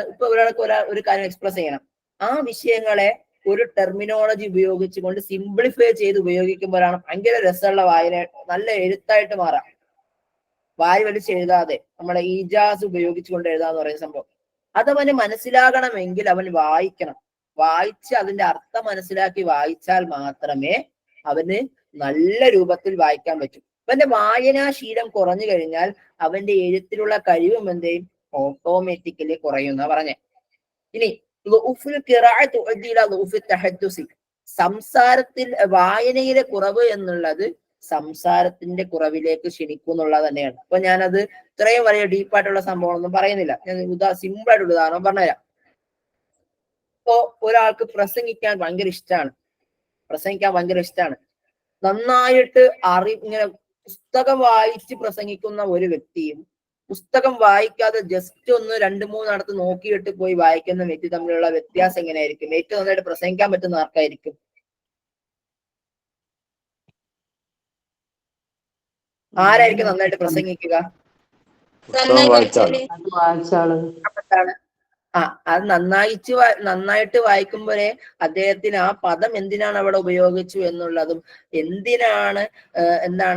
ഇപ്പൊ ഒരാൾക്ക് ഒരു കാര്യം എക്സ്പ്രസ് ചെയ്യണം. ആ വിഷയങ്ങളെ ഒരു ടെർമിനോളജി ഉപയോഗിച്ചുകൊണ്ട് സിംപ്ലിഫൈ ചെയ്ത് ഉപയോഗിക്കുമ്പോഴാണ് ഭയങ്കര രസമുള്ള വായന, നല്ല എഴുത്തായിട്ട് മാറാം. വായ വലിച്ച് എഴുതാതെ നമ്മളെ ഈജാസ് ഉപയോഗിച്ചുകൊണ്ട് എഴുതാന്ന് പറയുന്ന സംഭവം അതവന് മനസ്സിലാകണമെങ്കിൽ അവൻ വായിക്കണം. വായിച്ച് അതിന്റെ അർത്ഥം മനസ്സിലാക്കി വായിച്ചാൽ മാത്രമേ അവന് നല്ല രൂപത്തിൽ വായിക്കാൻ പറ്റൂ. അവന്റെ വായനാശീലം കുറഞ്ഞു കഴിഞ്ഞാൽ അവന്റെ എഴുത്തിലുള്ള കഴിവും എന്തെയും ഓട്ടോമാറ്റിക്കലി കുറയുന്ന പറഞ്ഞേ. ഇനി സംസാരത്തിൽ വായനയിലെ കുറവ് എന്നുള്ളത് സംസാരത്തിന്റെ കുറവിലേക്ക് ക്ഷണിക്കുന്നുള്ളത് തന്നെയാണ്. അപ്പൊ ഞാനത് ഇത്രയും വലിയ ഡീപ്പായിട്ടുള്ള സംഭവമൊന്നും പറയുന്നില്ല. ഞാൻ സിമ്പിൾ ആയിട്ടുള്ള ഉദാഹരണം പറഞ്ഞുതരാം. ഇപ്പോ ഒരാൾക്ക് പ്രസംഗിക്കാൻ ഭയങ്കര ഇഷ്ടമാണ്. നന്നായിട്ട് ഇങ്ങനെ പുസ്തകം വായിച്ച് പ്രസംഗിക്കുന്ന ഒരു വ്യക്തിയും പുസ്തകം വായിക്കാതെ ജസ്റ്റ് ഒന്ന് 2-3 നോക്കിയിട്ട് പോയി വായിക്കുന്ന വ്യക്തി തമ്മിലുള്ള വ്യത്യാസം എങ്ങനെയായിരിക്കും? ഏറ്റവും നന്നായിട്ട് പ്രസംഗിക്കാൻ പറ്റുന്ന ആർക്കായിരിക്കും? ആരായിരിക്കും നന്നായിട്ട് പ്രസംഗിക്കുക? അത് നന്നായിട്ട് വായിക്കുമ്പോഴേ അദ്ദേഹത്തിന് ആ പദം എന്തിനാണ് അവിടെ ഉപയോഗിച്ചു എന്നുള്ളതും എന്തിനാണ്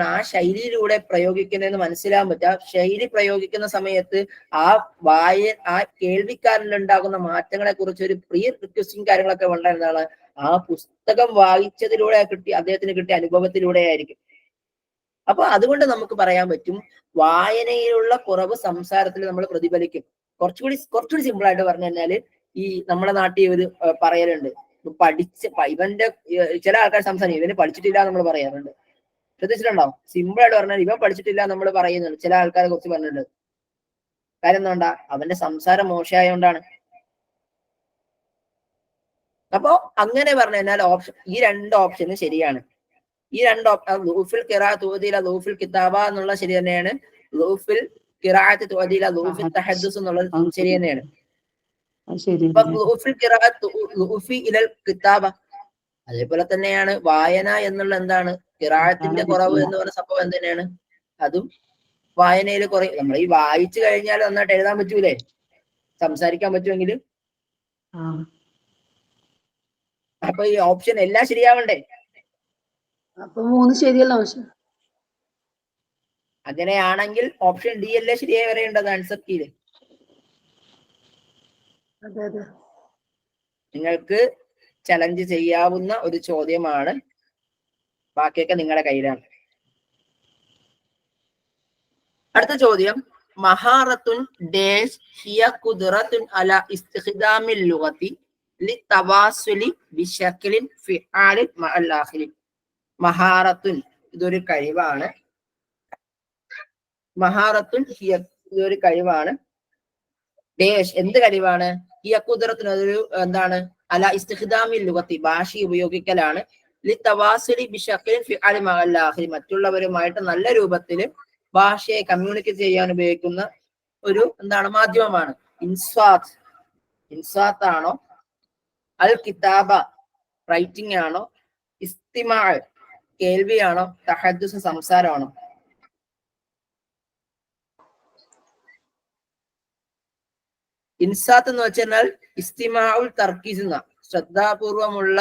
ആ ശൈലിയിലൂടെ പ്രയോഗിക്കുന്നതെന്ന് മനസ്സിലാൻ പറ്റും. ആ ശൈലി പ്രയോഗിക്കുന്ന സമയത്ത് ആ കേൾവിക്കാരനിൽ ഉണ്ടാകുന്ന മാറ്റങ്ങളെ കുറിച്ച് ഒരു പ്രീ റിക്വസ്റ്റിംഗ് കാര്യങ്ങളൊക്കെ ഉണ്ടായിരുന്നതാണ് ആ പുസ്തകം വായിച്ചതിലൂടെ അദ്ദേഹത്തിന് കിട്ടിയ അനുഭവത്തിലൂടെ ആയിരിക്കും. അപ്പൊ അതുകൊണ്ട് നമുക്ക് പറയാൻ പറ്റും വായനയിലുള്ള കുറവ് സംസാരത്തിൽ നമ്മൾ പ്രതിഫലിക്കും. കുറച്ചുകൂടി സിമ്പിൾ ആയിട്ട് പറഞ്ഞു കഴിഞ്ഞാല് ഈ നമ്മുടെ നാട്ടിൽ ഒരു പറയലുണ്ട്, ഇവന്റെ ചില ആൾക്കാർ സംസാരിക്കും ഇവന് പഠിച്ചിട്ടില്ല നമ്മൾ പറയാറുണ്ട്. ശ്രദ്ധിച്ചിട്ടുണ്ടാവും? സിമ്പിൾ ആയിട്ട് പറഞ്ഞാൽ ഇവൻ പഠിച്ചിട്ടില്ല നമ്മൾ പറയുന്നുണ്ട്. ചില ആൾക്കാരെ കുറിച്ച് പറഞ്ഞിട്ടുണ്ട്. കാര്യം എന്തുകൊണ്ടാ? അവന്റെ സംസാരം മോശമായോണ്ടാണ്. അപ്പോ അങ്ങനെ പറഞ്ഞു കഴിഞ്ഞാൽ ഈ രണ്ട് ഓപ്ഷനും ശരിയാണ്. ഈ രണ്ട് ലൂഫിൽ ഖിറാഅത്ത് തുഅദില ലൂഫിൽ കിതാബ എന്നുള്ള ശരി തന്നെയാണ്. ലൂഫിൽ ഖിറാഅത്ത് തുഅദില ലൂഫിൽ തഹദ്ദുസ് എന്നുള്ളത് ശരി തന്നെയാണ്. അപ്പൊ ലൂഫിൽ ഖിറാഅത്ത് ലൂഫി ഇലൽ കിതാബ, അതേപോലെ തന്നെയാണ് വായന എന്നുള്ള എന്താണ് ഖിറാഅത്തിന്റെ കുറവ് എന്ന് പറയുന്ന സംഭവം എന്തിനാണ്? അതും വായനയിൽ കുറെ. നമ്മൾ ഈ വായിച്ചു കഴിഞ്ഞാൽ നന്നായിട്ട് എഴുതാൻ പറ്റൂലേ, സംസാരിക്കാൻ പറ്റുമെങ്കിൽ. അപ്പൊ ഈ ഓപ്ഷൻ എല്ലാം ശരിയാവണ്ടേ? അപ്പൊ 3 ശരിയല്ല ആവശ്യം. അങ്ങനെയാണെങ്കിൽ ഓപ്ഷൻ ഡി അല്ലേ ശരിയായി വരേണ്ടത് ആൻസർ കീയില്. നിങ്ങൾക്ക് ചലഞ്ച് ചെയ്യാവുന്ന ഒരു ചോദ്യമാണ്. ബാക്കിയൊക്കെ നിങ്ങളുടെ കയ്യിലാണ്. അടുത്ത ചോദ്യം, മഹാറത്തുൻ ഡേഷ് ഹിയ ഖുദ്റത്തുൻ അലാ ഇസ്തിഖ്ദാമിൽ ലുഗതി ലിതവാസുലി ബിശക്ലിൻ ഫിആലിൻ മഅൽ ആഖിരിൻ. മഹാറത്തുൻ ഇതൊരു കഴിവാണ്. മഹാറത്തുൻ ഹിയ ഇതൊരു കഴിവാണ്. ഡേഷ് എന്ത് കഴിവാണ്? ഹിയ ഖുദ്റത്തുൻ അതൊരു എന്താണ്? അലാ ഇസ്തിഖ്ദാമിൽ ലുഗതി ഭാഷ ഉപയോഗിക്കലാണ്. ലിതവാസുലി ബിശക്ലിൻ ഫിആലിൻ മഅൽ ആഖിരിൻ മറ്റുള്ളവരുമായിട്ട് നല്ല രൂപത്തിൽ ഭാഷയെ കമ്മ്യൂണിക്കേറ്റ് ചെയ്യാൻ ഉപയോഗിക്കുന്ന ഒരു എന്താണ് മാധ്യമമാണ്. ഇൻസാത്ത് ആണോ? അൽ കിതാബ റൈറ്റിംഗ് ആണോ? ഇസ്തിമാ കേൾവിയാണോ? തഹദ്ദുസ് സംസാരമാണോ? ഇൻസാത്ത് എന്ന് വെച്ചാൽ ഇസ്തിമാഉൽ തർക്കീസ് എന്ന ശ്രദ്ധാപൂർവമുള്ള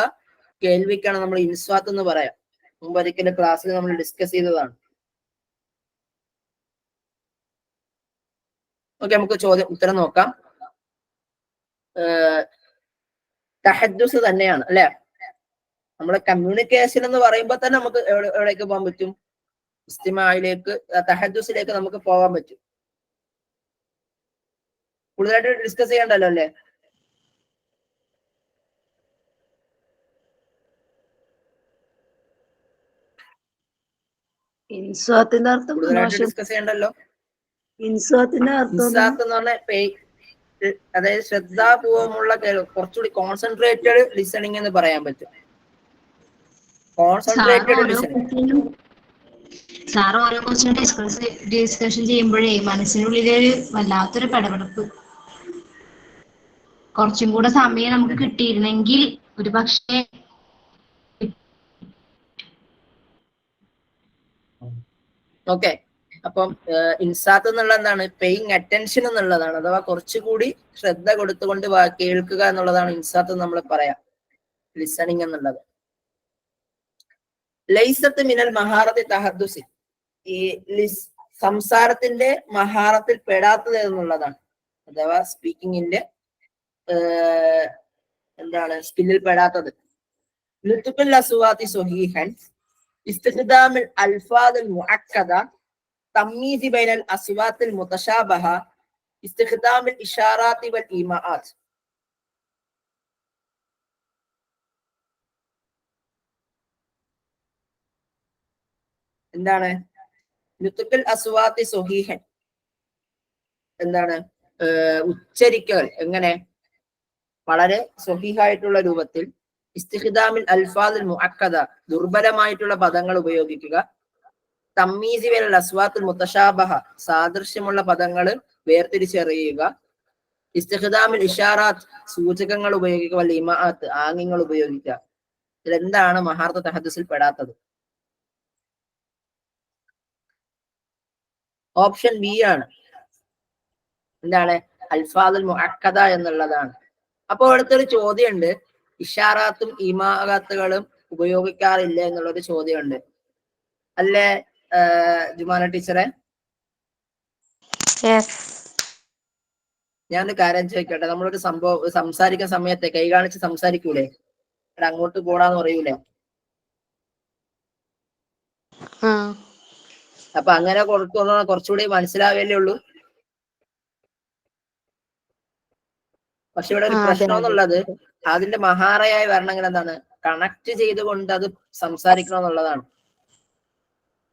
കേൾവിക്കാണ് നമ്മൾ ഇൻസാത്ത് എന്ന് പറയാം. മുമ്പൊരിക്കലും ക്ലാസ്സിൽ നമ്മൾ ഡിസ്കസ് ചെയ്തതാണ്. ഓക്കെ, നമുക്ക് ഉത്തരം നോക്കാം. തഹദ്ദുസ് തന്നെയാണ് അല്ലെ. നമ്മുടെ കമ്മ്യൂണിക്കേഷൻ എന്ന് പറയുമ്പോൾ തന്നെ നമുക്ക് എവിടേക്ക് പോകാൻ പറ്റും? ഇസ്തിമായിലേക്ക്, തഹദ്ദുസിലേക്ക് നമുക്ക് പോകാൻ പറ്റും. കൂടുതലായിട്ട് ഡിസ്കസ് ചെയ്യണ്ടല്ലോ അല്ലെ. ഇൻസാത്തിന്റെ അർത്ഥം കൂടുതലായിട്ട് ഡിസ്കസ് ചെയ്യണ്ടല്ലോ. ഇൻസാത്തിന്റെ അർത്ഥം ഇൻസാത്ത് എന്ന് പറഞ്ഞാൽ അതായത് ശ്രദ്ധാപൂർവമുള്ള കുറച്ചുകൂടി കോൺസെൻട്രേറ്റഡ് ലിസണിങ് എന്ന് പറയാൻ പറ്റും. Concentrated listening. സാർ ഓരോ ക്വസ്റ്റ്യൻ ഡിസ്കഷൻ ചെയ്യുമ്പോഴേ മനസ്സിനുള്ളിലൊരു വല്ലാത്തൊരു പടപെടുപ്പ്. കുറച്ചും കൂടെ സമയം നമുക്ക് കിട്ടിയിരുന്നെങ്കിൽ ഒരു പക്ഷേ. ഓക്കെ, അപ്പം ഇൻസാത്ത് എന്നുള്ള എന്താണ്? പേയിങ് അറ്റൻഷൻ എന്നുള്ളതാണ്. അഥവാ കുറച്ചുകൂടി ശ്രദ്ധ കൊടുത്തുകൊണ്ട് കേൾക്കുക എന്നുള്ളതാണ് ഇൻസാത്ത് നമ്മൾ പറയാം, ലിസണിങ് എന്നുള്ളത്. ലൈസത്ത് മിനൽ മഹാറത്തി തഹദ്ദുസി, ഈ സംസാരത്തിന്റെ മഹാറത്തിൽ പെടാത്തത് എന്നുള്ളതാണ്. അഥവാ സ്പീക്കിങ്ങിന്റെ എന്താണ് സ്കില്ലിൽ പെടാത്തത്. ലുതുഖുൽ അസ്വാതി സ്വഹീഹൻ ഇസ്തിഖ്ദാമുൽ അൽഫാദുൽ മുഅക്കദ തമ്മീസ് ബൈനൽ അസ്വാത്തിൽ മുതശാബഹ ഇസ്തിഖ്ദാമുൽ ഇഷാറാത്തി വൽ ഈമാഅത്ത്. എന്താണ് ലുതുഖുൽ അസ്വാതി സ്വഹീഹൻ? എന്താണ് ഉച്ചരിക്കൽ എങ്ങനെ വളരെ സ്വഹീഹായിട്ടുള്ള രൂപത്തിൽ. ഇസ്തിഖ്ദാമിൽ അൽഫാദുൽ മുഅക്കദ ദുർബലമായിട്ടുള്ള പദങ്ങൾ ഉപയോഗിക്കുക. തമ്മീസി ബൈനൽ അസ്വാത്തുൽ മുതശാബഹ സാദൃശ്യമുള്ള പദങ്ങൾ വേർതിരിച്ചറിയുക. ഇസ്തിഖ്ദാമിൽ ഇഷാറാത്ത് സൂചകങ്ങൾ ഉപയോഗിക്കുക. വൽ ഇമാഅത്ത് ആംഗ്യങ്ങൾ ഉപയോഗിക്കുക. ഇതെന്താണ് മഹാറത്ത് തഹദ്ദുസിൽ പെടാത്തത്? ഓപ്ഷൻ ബി ആണ്. എന്താണ്? അൽഫാദുൽ മുഅക്കദ എന്നുള്ളതാണ്. അപ്പോൾ അടുത്തൊരു ചോദ്യമുണ്ട്, ഇഷാറാത്തും ഇമാഅത്തുകളും ഉപയോഗിക്കാറില്ല എന്നുള്ളൊരു ചോദ്യമുണ്ട് അല്ലേ ജുമാന ടീച്ചറെ? ഞാനൊരു കാര്യം ചോദിക്കട്ടെ. നമ്മളൊരു സംഭവം സംസാരിക്കുന്ന സമയത്തെ കൈ കാണിച്ച് സംസാരിക്കൂലേ? അങ്ങോട്ട് പോടാന്ന് പറയൂലേ? അപ്പൊ അങ്ങനെ കുറച്ചുകൂടി മനസ്സിലാവല്ലേ ഉള്ളൂ. പക്ഷെ ഇവിടെ ഒരു പ്രശ്നം എന്നുള്ളത് അതിന്റെ മഹാറയായ വരണമെങ്കിൽ എന്താണ്, കണക്ട് ചെയ്തുകൊണ്ട് അത് സംസാരിക്കണം എന്നുള്ളതാണ്.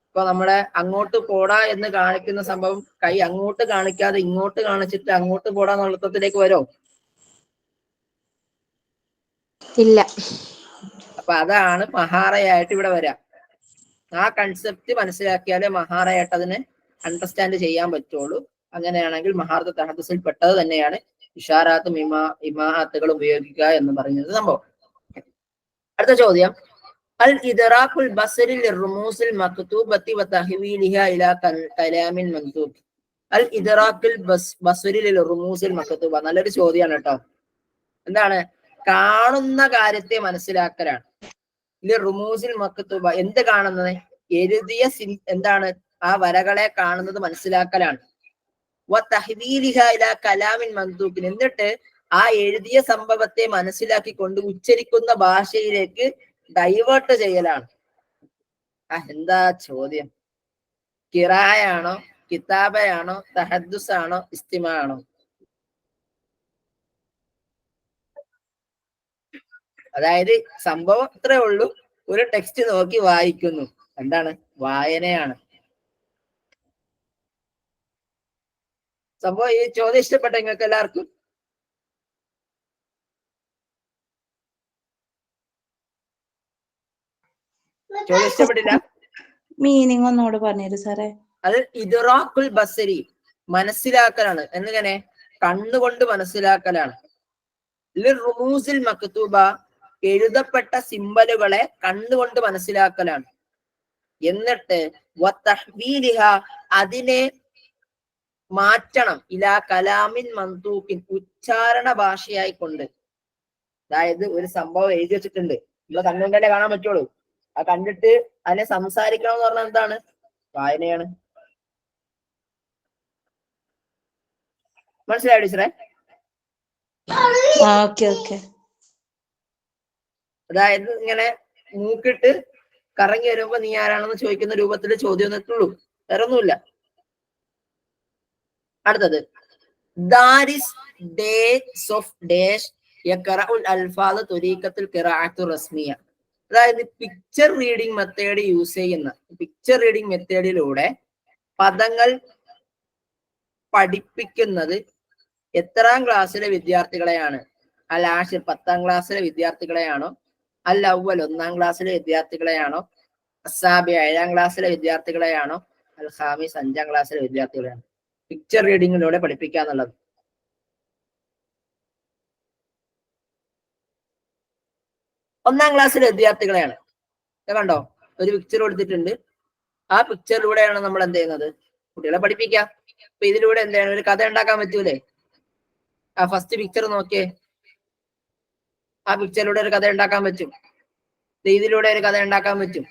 ഇപ്പൊ നമ്മളെ അങ്ങോട്ട് പോടാ എന്ന് കാണിക്കുന്ന സംഭവം കൈ അങ്ങോട്ട് കാണിക്കാതെ ഇങ്ങോട്ട് കാണിച്ചിട്ട് അങ്ങോട്ട് പോടാ എന്നുള്ളതിലേക്ക് വരും. ഇല്ല. അപ്പൊ അതാണ് മഹാറയായിട്ട് ഇവിടെ വരാം. ആ കൺസെപ്റ്റ് മനസ്സിലാക്കിയാലേ മഹാറയായിട്ട് അതിനെ അണ്ടർസ്റ്റാൻഡ് ചെയ്യാൻ പറ്റുള്ളൂ. അങ്ങനെയാണെങ്കിൽ മഹാർദ തഹദ്ദുസിൽ പെട്ടത് തന്നെയാണ് ഇഷാറാത്തും ഇമാഅത്തുകൾ ഉപയോഗിക്കുക എന്ന് പറയുന്നത് സംഭവം. അടുത്ത ചോദ്യം, അൽ ഇദ്റാഖുൽ ബസ്രി ലിർറുമൂസിൽ മക്തൂബത്തി വതഹ്വീലിഹ ഇലാ കലാമിൻ മൻസൂബ്. അൽ ഇദ്റാഖുൽ ബസ്രി ലിർറുമൂസിൽ മക്തൂബ. നല്ലൊരു ചോദ്യമാണ് കേട്ടോ. എന്താണ്? കാണുന്ന കാര്യത്തെ മനസ്സിലാക്കലാണ്. റുമൂസിൽ മക്തൂബ, എന്ത് കാണുന്നത്? എഴുതിയ എന്താണ് ആ വരകളെ കാണുന്നത് മനസ്സിലാക്കലാണ്. കലാമിൻ മൻതൂക്കിൻ, എന്നിട്ട് ആ എഴുതിയ സംഭവത്തെ മനസ്സിലാക്കിക്കൊണ്ട് ഉച്ചരിക്കുന്ന ഭാഷയിലേക്ക് ഡൈവേർട്ട് ചെയ്യലാണ്. എന്താ ചോദ്യം? ഖിറാഅയാണോ, കിതാബയാണോ, തഹദ്ദുസ് ആണോ, ഇസ്തിമാ ആണോ? അതായത് സംഭവം അത്രേ ഉള്ളൂ, ഒരു ടെക്സ്റ്റ് നോക്കി വായിക്കുന്നു. എന്താണ്? വായനയാണ് സംഭവം. ഈ ചോദ്യം ഇഷ്ടപ്പെട്ട നിങ്ങൾക്ക് എല്ലാവർക്കും? ചോദ്യം ഇഷ്ടപ്പെട്ടില്ല? മീനിങ് ഒന്നുകൂടെ പറഞ്ഞുതരൂ സാറേ. അത് ഇദ്റാഖുൽ ബസ്രി, മനസ്സിലാക്കലാണ്. എന്നിങ്ങനെ കണ്ണുകൊണ്ട് മനസ്സിലാക്കലാണ്. റുമൂസിൽ മക്തൂബ, എഴുതപ്പെട്ട സിംബലുകളെ കണ്ണുകൊണ്ട് മനസ്സിലാക്കലാണ്. എന്നിട്ട് അതിനെ മാറ്റണം ഇലാ കലാമിൻ മന്തൂക്കിൻ, ഉച്ചാരണ ഭാഷയായിക്കൊണ്ട്. അതായത് ഒരു സംഭവം എഴുതി വെച്ചിട്ടുണ്ട്, നമ്മൾ കണ്ണുകൊണ്ടല്ലേ കാണാൻ പറ്റുള്ളൂ. ആ കണ്ടിട്ട് അതിനെ സംസാരിക്കണം എന്ന് പറഞ്ഞാൽ എന്താണ്? വായനയാണ്. മനസ്സിലായോ ടീച്ചറെ? അതായത് ഇങ്ങനെ മൂക്കിട്ട് കറങ്ങി വരുമ്പോ നീ ആരാണെന്ന് ചോദിക്കുന്ന രൂപത്തിൽ ചോദ്യം നിൽക്കുള്ളൂ, വേറെ ഒന്നുമില്ല. അടുത്തത്, ദാരിസ് ഡേസ് ഓഫ് ഡേഷ് യഖറഉൽ അൽഫാദ് തുരീഖത്തുൽ ഖിറാഅത്തു റസ്മിയ. അതായത് പിക്ചർ റീഡിംഗ് മെത്തേഡ് യൂസ് ചെയ്യുന്ന, പിക്ചർ റീഡിംഗ് മെത്തേഡിലൂടെ പദങ്ങൾ പഠിപ്പിക്കുന്നത് എത്രാം ക്ലാസ്സിലെ വിദ്യാർത്ഥികളെയാണ്? അൽ ആഷിർ 10ാം ക്ലാസ്സിലെ വിദ്യാർത്ഥികളെയാണോ? അൽ അവ്വൽ 1ാം ക്ലാസ്സിലെ വിദ്യാർത്ഥികളെയാണോ? അസാബി 7ാം ക്ലാസ്സിലെ വിദ്യാർത്ഥികളെയാണോ? അൽ ഖാമിസ് 5ാം ക്ലാസ്സിലെ വിദ്യാർത്ഥികളെയാണോ? പിക്ചർ റീഡിങ്ങിലൂടെ പഠിപ്പിക്കുക എന്നുള്ളത്. ഒന്നാം ക്ലാസ്സിലെ വിദ്യാർത്ഥികളെയാണ്. കണ്ടോ, ഒരു പിക്ചർ കൊടുത്തിട്ടുണ്ട്. ആ പിക്ചറിലൂടെയാണ് നമ്മൾ എന്ത് ചെയ്യുന്നത്? കുട്ടികളെ പഠിപ്പിക്കുക. അപ്പൊ ഇതിലൂടെ എന്താണ്, ഒരു കഥ ഉണ്ടാക്കാൻ പറ്റൂലേ? ആ ഫസ്റ്റ് പിക്ചർ നോക്കിയേ, ആ പിക്ചറിലൂടെ ഒരു കഥ ഉണ്ടാക്കാൻ പറ്റും. ഇതിലൂടെ ഒരു കഥ ഉണ്ടാക്കാൻ പറ്റും,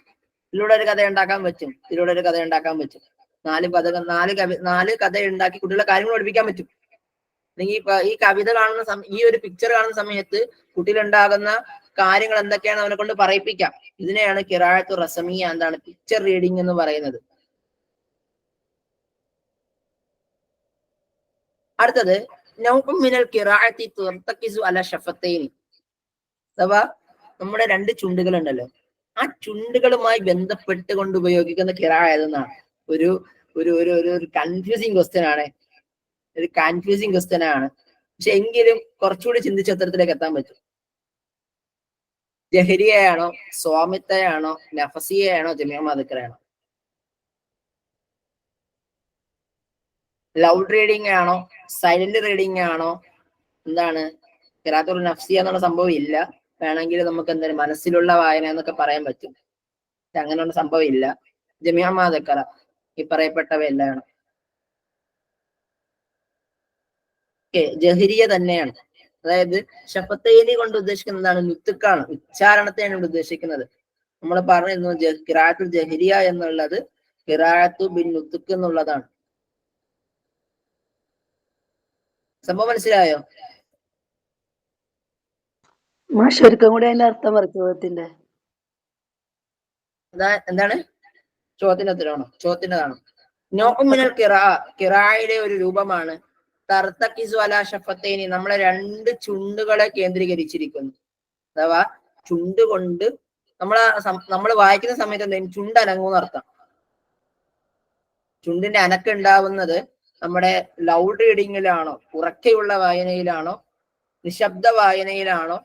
ഇതിലൂടെ ഒരു കഥ ഉണ്ടാക്കാൻ പറ്റും, ഇതിലൂടെ ഒരു കഥ ഉണ്ടാക്കാൻ പറ്റും. 4 കഥ ഉണ്ടാക്കി കുട്ടികളെ കാര്യങ്ങൾ പഠിപ്പിക്കാൻ പറ്റും. അല്ലെങ്കിൽ ഈ കവിത കാണുന്ന ഈ ഒരു പിക്ചർ കാണുന്ന സമയത്ത് കുട്ടിയിലുണ്ടാകുന്ന കാര്യങ്ങൾ എന്തൊക്കെയാണ് അവനെ കൊണ്ട് പറയിപ്പിക്കാം. ഇതിനെയാണ് ഖിറാഅത്തു റസമിയ, എന്താണ്, പിക്ചർ റീഡിംഗ് എന്ന് പറയുന്നത്. അടുത്തത്, നൗഉം മിനൽ ഖിറാഅത്തി തുർതകിസു അല ഷഫത്തൈനി. അഥവാ നമ്മുടെ 2 ചുണ്ടുകൾ ഉണ്ടല്ലോ, ആ ചുണ്ടുകളുമായി ബന്ധപ്പെട്ടുകൊണ്ട് ഉപയോഗിക്കുന്ന ഖിറാഅ ഏതെന്നാണ് ഒരു ഒരു ഒരു ഒരു കൺഫ്യൂസിങ് ക്വസ്റ്റ്യൻ ആണ്. ഒരു കൺഫ്യൂസിങ് ക്വസ്റ്റ്യൻ ആണ്. പക്ഷെ എങ്കിലും കുറച്ചുകൂടി ചിന്തിച്ച ഉത്തരത്തിലേക്ക് എത്താൻ പറ്റും. ജഹരിയയാണോ, സ്വാമിത്തയാണോ, നഫസിയയാണോ, ജമീഅ മാദിക്കറയാണോ? ലൗഡ് റീഡിംഗ് ആണോ, സൈലന്റ് റീഡിംഗ് ആണോ? എന്താണ്, ഖിറാഅത്തുൽ നഫ്സിയ എന്നുള്ള സംഭവം ഇല്ല. വേണമെങ്കിൽ നമുക്ക് എന്താണ് മനസ്സിലുള്ള വായന എന്നൊക്കെ പറയാൻ പറ്റും. പക്ഷെ അങ്ങനെയുള്ള സംഭവം ഇല്ല. ജമീഅ മാദിക്കറ, ഈ പറയപ്പെട്ടവയെല്ലാം ജഹരിയ തന്നെയാണ്. അതായത് ഷഫത്തൈനി കൊണ്ട് ഉദ്ദേശിക്കുന്നത് എന്താണ്? നുത്തുക്കാണ്, ഉച്ചാരണത്തെയാണ് ഇവിടെ ഉദ്ദേശിക്കുന്നത്. നമ്മൾ പറഞ്ഞിരുന്നു ഖിറാഅത്തുൽ ജഹരിയ എന്നുള്ളത് ഖിറാഅത്തു ബിൻ നുത്തുക്ക് എന്നുള്ളതാണ്. സംഭവം മനസ്സിലായോ? ശരിക്കും കൂടി അതിന്റെ അർത്ഥം പറ ചോദ്യത്തിന്റെ. എന്താണ്? ചോദ്യത്തിന്റെ ഉത്തരവാണോ? ചോദ്യത്തിൻ്റെതാണ്. നോമിനൽ കിറായുടെ ഒരു രൂപമാണ് തർത്തക്കിസു അലാ ഷഫത്തൈനി, നമ്മളെ രണ്ട് ചുണ്ടുകളെ കേന്ദ്രീകരിച്ചിരിക്കുന്നു. അഥവാ ചുണ്ട് കൊണ്ട് നമ്മൾ വായിക്കുന്ന സമയത്ത് എന്തെങ്കിലും ചുണ്ട് അനങ്ങുമെന്ന് അർത്ഥം. ചുണ്ടിന്റെ അനക്കം ഉണ്ടാവുന്നത് നമ്മുടെ ലൗഡ് റീഡിങ്ങിലാണോ, ഉറക്കെയുള്ള വായനയിലാണോ, നിശബ്ദ വായനയിലാണോ,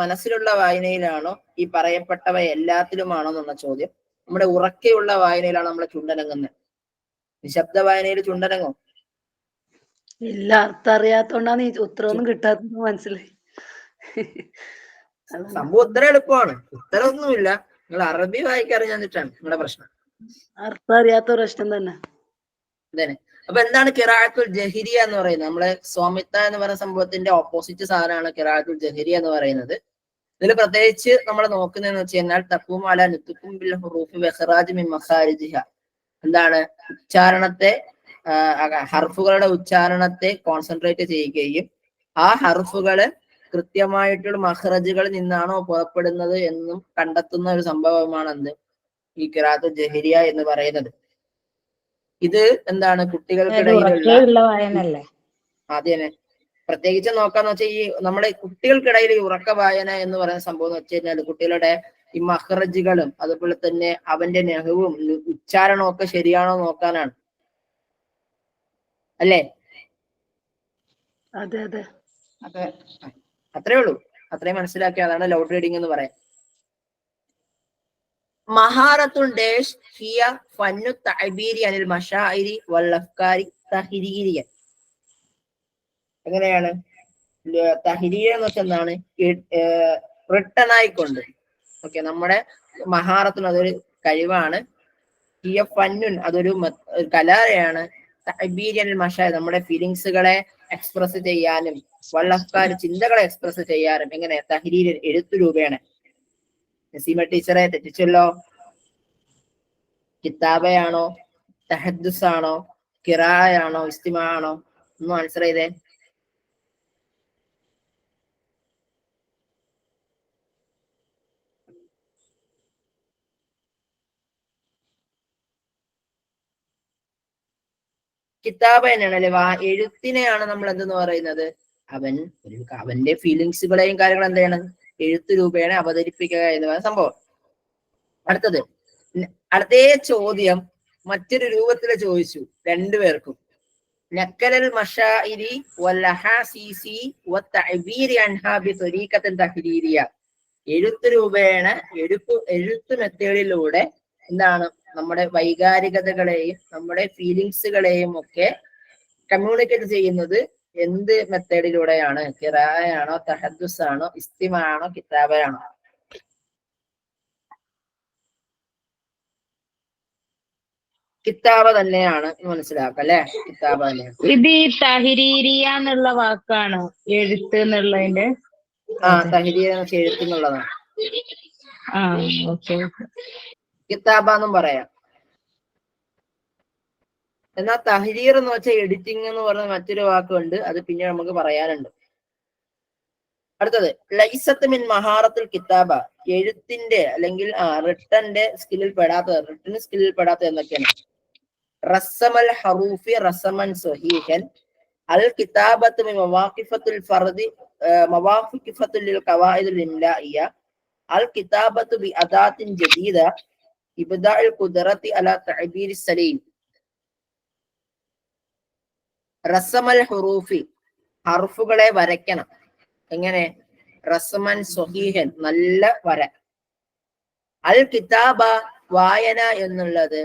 മനസ്സിലുള്ള വായനയിലാണോ, ഈ പറയപ്പെട്ടവ എല്ലാത്തിലുമാണോ എന്നുള്ള ചോദ്യം. നമ്മുടെ ഉറക്കെയുള്ള വായനയിലാണ് നമ്മളെ ചുണ്ടനങ്ങുന്നത്. നിശബ്ദ വായനയിൽ ചുണ്ടനങ്ങോ? ഇല്ല, അർത്ഥം അറിയാത്തോണ്ടാണ് ഈ ഉത്തരവൊന്നും കിട്ടാത്തത് മനസ്സിലായി. സംഭവം ഉത്തരം എളുപ്പമാണ്, ഉത്തരമൊന്നുമില്ല. നിങ്ങൾ അറബി വായിക്കറിഞ്ഞിട്ടാണ് നിങ്ങളുടെ പ്രശ്നം. അർത്ഥം അറിയാത്ത പ്രശ്നം തന്നെ. അതെ. അപ്പൊ എന്താണ് ഖിറാഅത്തുൽ ജഹരിയ എന്ന് പറയുന്നത്? നമ്മളെ സ്വാമിത്ത എന്ന് പറയുന്ന സംഭവത്തിന്റെ ഓപ്പോസിറ്റ് സാധനമാണ് ഖിറാഅത്തുൽ ജഹരിയ എന്ന് പറയുന്നത്. ഇതിൽ പ്രത്യേകിച്ച് നമ്മൾ നോക്കുന്നതെന്ന് വെച്ച് കഴിഞ്ഞാൽ തഖൂം അലാ നുത്ഖും ബിൽ ഹുറൂഫി വഇഖ്റാജ് മിൻ മഖാരിജിഹ. എന്താണ്? ഉച്ചാരണത്തെ, ഹർഫുകളുടെ ഉച്ചാരണത്തെ കോൺസെൻട്രേറ്റ് ചെയ്യുകയും ആ ഹർഫുകള് കൃത്യമായിട്ടുള്ള മഖ്റജുകളിൽ നിന്നാണോ പുറപ്പെടുന്നത് എന്നും കണ്ടെത്തുന്ന ഒരു സംഭവമാണ് എന്ത്? ഈ ഖിറാഅത്തുൽ ജഹരിയ എന്ന് പറയുന്നത്. ഇത് എന്താണ്? കുട്ടികൾക്കിടയിലുള്ള വായനല്ലേ? ആദ്യമേ പ്രത്യേകിച്ച് നോക്കാന്ന് വെച്ചാൽ ഈ നമ്മുടെ കുട്ടികൾക്കിടയിൽ ഉറക്ക വായന എന്ന് പറയുന്ന സംഭവം എന്ന് വെച്ച് കഴിഞ്ഞാൽ കുട്ടികളുടെ ഈ മഖ്റജുകളും അതുപോലെ തന്നെ അവന്റെ നെഹവും ഉച്ചാരണവും ഒക്കെ ശരിയാണോ നോക്കാനാണ്, അല്ലേ? അതെ അതെ അതെ. അത്രേ ഉള്ളൂ. അത്രയും മനസ്സിലാക്കിയ അതാണ് ലൗഡ് റീഡിംഗ് എന്ന് പറയാം. മഹാറത്തുൻ ഡേഷ് ഹിയ ഫന്നു തഅബീരി അനിൽ മശാഇരി വൽ അഫ്കാരി തഹ്രീരിയൻ. എങ്ങനെയാണ് തഹ്രീർ എന്ന് വെച്ചാൽ എന്താണ്? റിട്ടൺ ആയിക്കൊണ്ട്. ഓക്കെ, നമ്മുടെ മഹാറത്തുൻ അതൊരു കഴിവാണ്. ഹിയ ഫന്നുൻ അതൊരു കലയാണ്. തഅബീരി അനിൽ മശാഇർ നമ്മുടെ ഫീലിങ്സുകളെ എക്സ്പ്രസ് ചെയ്യാനും വൽ അഫ്കാരി ചിന്തകളെ എക്സ്പ്രസ് ചെയ്യാനും. എങ്ങനെ? തഹ്രീർ എഴുത്തു രൂപേണ. നസീമ ടീച്ചറെ തെറ്റിച്ചല്ലോ. കിതാബയാണോ, തഹദ്ദുസ് ആണോ, ഖിറാഅയാണോ, ഇസ്തിമാ ആണോ? ഒന്ന് ആൻസർ ചെയ്തേ. കിതാബ തന്നെയാണ് അല്ലെ? എഴുത്തിനെയാണ് നമ്മൾ എന്തെന്ന് പറയുന്നത്? അവന്റെ ഫീലിങ്സുകളെയും കാര്യങ്ങളും എന്ത് ചെയ്യണം? എഴുത്ത് രൂപേണ അവതരിപ്പിക്കുക എന്ന് പറയുന്ന സംഭവം. അടുത്തേ ചോദ്യം മറ്റൊരു രൂപത്തിൽ ചോദിച്ചു രണ്ടുപേർക്കും. നക്കലൽ മശാഇരി വൽ അഹാസീസി വത്തഅബീരി അൻഹാ ബിത്വരീഖത്തിൻ തഹ്രീരിയ. എഴുത്ത് രൂപേണ എഴുത്ത് മെത്തേഡിലൂടെ എന്താണ് നമ്മുടെ വൈകാരികതകളെയും നമ്മുടെ ഫീലിങ്സുകളെയും ഒക്കെ കമ്മ്യൂണിക്കേറ്റ് ചെയ്യുന്നത് എന്ത് മെത്തേഡിലൂടെയാണ്? ഖിറാഅയാണോ, തഹദ്ദുസ് ആണോ, ഇസ്തിമാ ആണോ, കിതാബയാണോ? കിതാബ തന്നെയാണ് മനസ്സിലാക്കുക അല്ലെ? കിതാബ തന്നെയാണ്. ഇത് ഈ തഹരീരിയ എന്നുള്ള വാക്കാണോ എഴുത്ത് എന്നുള്ളതിന്റെ? തഹ്രീർ എഴുത്ത് എന്നുള്ളതാണ്. ഓക്കെ. കിതാബ എന്നും പറയാം. എന്നാൽ തഹ്രീർ എന്ന് വെച്ചാൽ എഡിറ്റിംഗ് എന്ന് പറയുന്ന മറ്റൊരു വാക്കുണ്ട്, അത് പിന്നെ നമുക്ക് പറയാനുണ്ട്. അടുത്തത് ലൈസത്ത് മിൻ മഹാറത്തുൽ കിതാബ. എഴുത്തിന്റെ അല്ലെങ്കിൽ റിട്ടന്റെ സ്കില്ലിൽ പെടാത്തത്, റിട്ടൺ സ്കില്ലിൽ പെടാത്തത് എന്തൊക്കെയാണ്? റസമൽ ഹറൂഫി റസമൻ സഹീഹൻ. അൽ കിതാബത്ത് മിൻ മവാഖിഫത്തുൽ ഫർദി മവാഖിഫത്തുൽ ലിൽ ഖവായിദുൽ ഇംലാഇയ. അൽ കിതാബത്ത് ബി അദാത്തിൻ ജദീദ ഇബ്ദാഉൽ ഖുദ്റത്തി അലാ തഅബീരി സലീം. റസമൽ ഹുറൂഫി ഹർഫുകളെ വരയ്ക്കണം. എങ്ങനെ? റസമൻ സ്വഹീഹൻ നല്ല വര. അൽ കിതാബ വായന എന്നുള്ളത്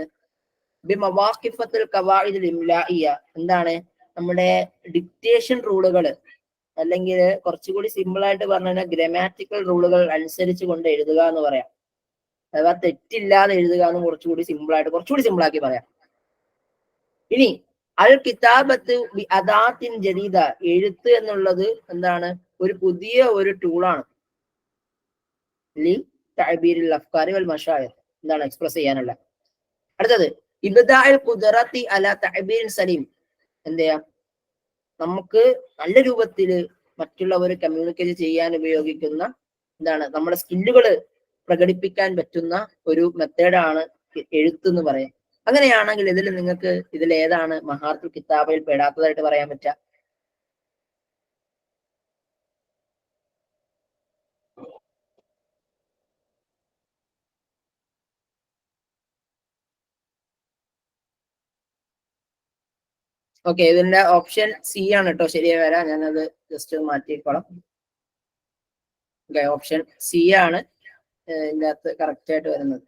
ബിമവാഖിഫത്തുൽ ഖവായിദുൽ ഇംലാഇയ എന്താണ്? നമ്മുടെ ഡിക്റ്റേഷൻ റൂളുകൾ, അല്ലെങ്കിൽ കുറച്ചുകൂടി സിമ്പിൾ ആയിട്ട് പറഞ്ഞാൽ ഗ്രാമാറ്റിക്കൽ റൂളുകൾ അനുസരിച്ച് കൊണ്ട് എഴുതുക എന്ന് പറയാം. അഥവാ തെറ്റില്ലാതെ എഴുതുക എന്ന് കുറച്ചുകൂടി സിമ്പിൾ ആക്കി പറയാം. ഇനി അൽ കിതാബത്ത് ബി അദാത്തിൻ ജദീദ. എഴുത്ത് എന്നുള്ളത് എന്താണ്? ഒരു പുതിയ ഒരു ടൂളാണ്. ലി തഅബീരിൽ അഫ്കാരി വൽ മശായിർ എന്താണ്? എക്സ്പ്രസ് ചെയ്യാനുള്ള. അടുത്തത് ഇബ്ദാഉൽ ഖുദ്റത്തി അലാ തഅബീരിൻ സലീം. എന്തെയാ? നമുക്ക് നല്ല രൂപത്തിൽ മറ്റുള്ളവരെ കമ്മ്യൂണിക്കേറ്റ് ചെയ്യാൻ ഉപയോഗിക്കുന്ന എന്താണ്? നമ്മുടെ സ്കില്ലുകൾ പ്രകടിപ്പിക്കാൻ പറ്റുന്ന ഒരു മെത്തേഡാണ് എഴുത്ത് എന്ന് പറയാം. അങ്ങനെയാണെങ്കിൽ ഇതിൽ നിങ്ങൾക്ക് ഇതിൽ ഏതാണ് മഹാത്തുൽ കിതാബയിൽ പെടാത്തതായിട്ട് പറയാൻ പറ്റുക? ഓക്കെ, ഇതിന്റെ ഓപ്ഷൻ സി ആണ് കേട്ടോ ശരിയായി വരാം. ഞാനത് ജസ്റ്റ് മാറ്റിക്കോളാം. ഓക്കെ, ഓപ്ഷൻ സി ആണ് ഇതിന്റെ അകത്ത് കറക്റ്റ് ആയിട്ട് വരുന്നത്.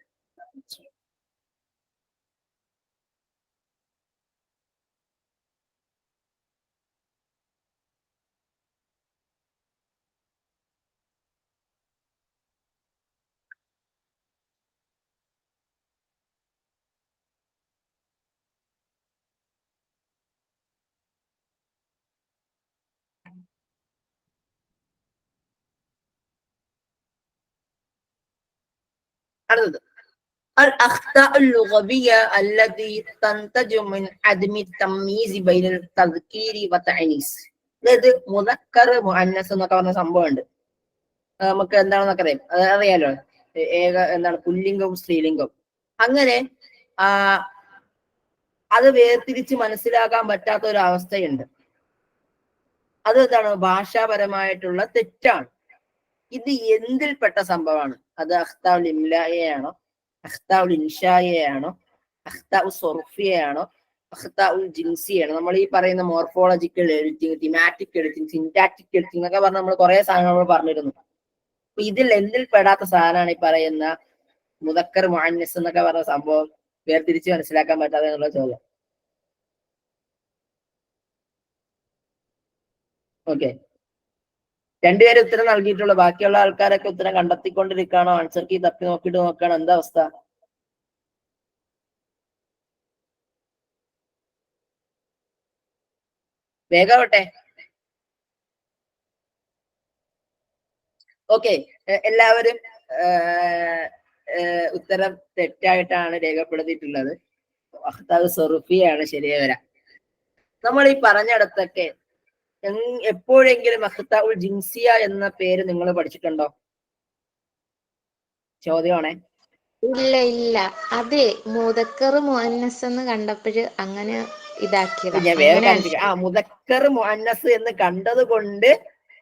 അടുത്തത് الأخطاء اللغوية التي تنتج من عدم التمييز بين التذكير والتأنيث. അതായത് മുദക്കർ മുഅന്നസ് എന്നൊക്കെ പറഞ്ഞ സംഭവം ഉണ്ട്. നമുക്ക് എന്താണെന്നൊക്കെ അറിയാം, അറിയാലോ, എന്താണ് പുല്ലിംഗവും സ്ത്രീലിംഗവും. അങ്ങനെ അത് വേർതിരിച്ച് മനസ്സിലാക്കാൻ പറ്റാത്ത ഒരു അവസ്ഥയുണ്ട്. അത് എന്താണ്? ഭാഷാപരമായിട്ടുള്ള തെറ്റാണ്. ഇത് എന്തിൽപ്പെട്ട സംഭവമാണ്? അത് അഖ്താഉൽ ഇംലായയാണോ, അഖ്താഉൽ ഇൻഷായയാണോ, അഖ്താഉൽ സർഫിയയാണോ, അഖ്താഉൽ ജിൻസിയാണോ? നമ്മൾ ഈ പറയുന്ന morphological editing, thematic editing, syntactic editing എന്നൊക്കെ പറഞ്ഞ് നമ്മൾ കുറെ സാധനങ്ങൾ നമ്മൾ പറഞ്ഞിരുന്നു. അപ്പൊ ഇതിൽ എന്തിൽ പെടാത്ത സാധനമാണ് ഈ പറയുന്ന മുദക്കർ മുഅന്നസ് എന്നൊക്കെ പറഞ്ഞ സംഭവം വേർതിരിച്ച് മനസ്സിലാക്കാൻ പറ്റാതെ എന്നുള്ള ചോദ്യം? ഓക്കെ, രണ്ടുപേരും ഉത്തരം നൽകിയിട്ടുള്ളൂ. ബാക്കിയുള്ള ആൾക്കാരൊക്കെ ഉത്തരം കണ്ടെത്തിക്കൊണ്ടിരിക്കുകയാണോ? ആൻസർ കീ തപ്പി നോക്കിയിട്ട് നോക്കുകയാണോ? എന്താ അവസ്ഥ? വേഗാവട്ടെ. ഓക്കെ, എല്ലാവരും ഉത്തരം തെറ്റായിട്ടാണ് രേഖപ്പെടുത്തിയിട്ടുള്ളത്. അഖ്താഉൽ സർഫിയാണ് ശരിയായി വരാം. നമ്മൾ ഈ പറഞ്ഞിടത്തൊക്കെ എപ്പോഴെങ്കിലും അഖ്താഉൽ ജിൻസിയ എന്ന പേര് നിങ്ങൾ പഠിച്ചിട്ടുണ്ടോ? ചോദ്യമാണേ. ഇല്ല ഇല്ല, അതെ മുദക്കർ മുഅന്നസ് എന്ന് കണ്ടപ്പോഴ് അങ്ങനെ ഇതാക്കിയതാ. ഞാൻ വേറെ കാര്യം, മുദക്കർ മുഅന്നസ് എന്ന് കണ്ടത് കൊണ്ട്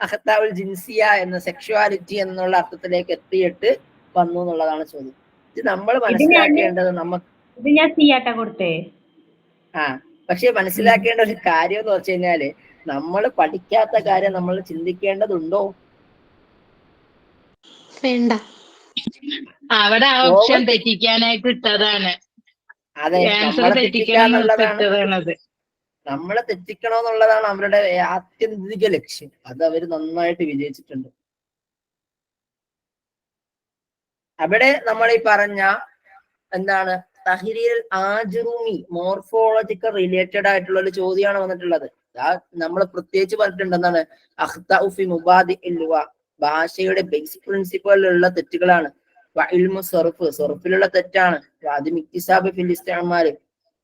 അഖ്താഉൽ ജിൻസിയ എന്ന സെക്ഷുവാലിറ്റി എന്നുള്ള അർത്ഥത്തിലേക്ക് എത്തിയിട്ട് വന്നു എന്നുള്ളതാണ് ചോദ്യം. ഇത് നമ്മൾ മനസ്സിലാക്കേണ്ടത് ഇത് ഞാൻ സിയാട്ട കൊടുത്തേ. പക്ഷെ മനസ്സിലാക്കേണ്ട ഒരു കാര്യം എന്ന് വെച്ച് കഴിഞ്ഞാല്, നമ്മൾ പഠിക്കാത്ത കാര്യം നമ്മൾ ചിന്തിക്കേണ്ടതുണ്ടോ? വേണ്ട. അവിടെ ഓപ്ഷൻ തെറ്റിക്കാനായിട്ട് ഇട്ടതാണ്. അതെ, നമ്മളെ തെറ്റിക്കാന്നുള്ളതാണ്, നമ്മളെ തെറ്റിക്കണമെന്നുള്ളതാണ് അവരുടെ ആത്യന്തിക ലക്ഷ്യം. അത് അവര് നന്നായിട്ട് വിജയിച്ചിട്ടുണ്ട്. അവിടെ നമ്മൾ ഈ പറഞ്ഞ എന്താണ് തഹ്രീർ ആജ്റൂമി മോർഫോളജിക്കൽ റിലേറ്റഡ് ആയിട്ടുള്ള ഒരു ചോദ്യമാണ് വന്നിട്ടുള്ളത്. നമ്മൾ പ്രത്യേകിച്ച് പറഞ്ഞിട്ടുണ്ട് എന്താണ് അഖ്താഉ ഫി മുബാദിഇൽ ലുഗ, ഭാഷയുടെ ബേസിക് പ്രിൻസിപ്പലിലുള്ള തെറ്റുകളാണ്. വഇൽമു സർഫ്, സർഫിലുള്ള തെറ്റാണ്. ആദ്യം ഇക്തിസാബ് ഫിൽ ഇസ്തിഅമാൽ,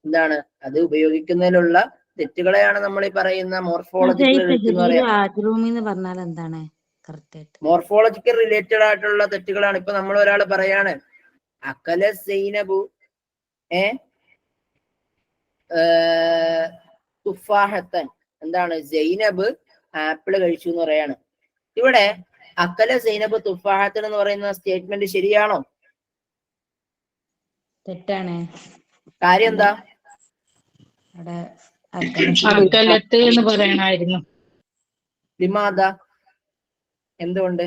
എന്താണ് അത് ഉപയോഗിക്കുന്നതിലുള്ള തെറ്റുകളെയാണ് നമ്മൾ ഈ പറയുന്ന മോർഫോളജിക്കൽ എന്ന് പറയാം. മോർഫോളജിക്കൽ റിലേറ്റഡ് ആയിട്ടുള്ള തെറ്റുകളാണ്. ഇപ്പൊ നമ്മൾ ഒരാൾ പറയാണ് അക്കല സൈനബു തുഫാഹത്തൻ, എന്താണ് സൈനബ് ആപ്പിള് കഴിച്ചു എന്ന് പറയാണ്. ഇവിടെ അക്കല സൈനബ് തുഫാഹത്തൻ എന്ന് പറയുന്ന സ്റ്റേറ്റ്മെന്റ് ശരിയാണോ? തെറ്റാണ്. കാര്യം എന്താ? എന്ന് പറയണമായിരുന്നു. ലിമാദ, എന്തുകൊണ്ട്?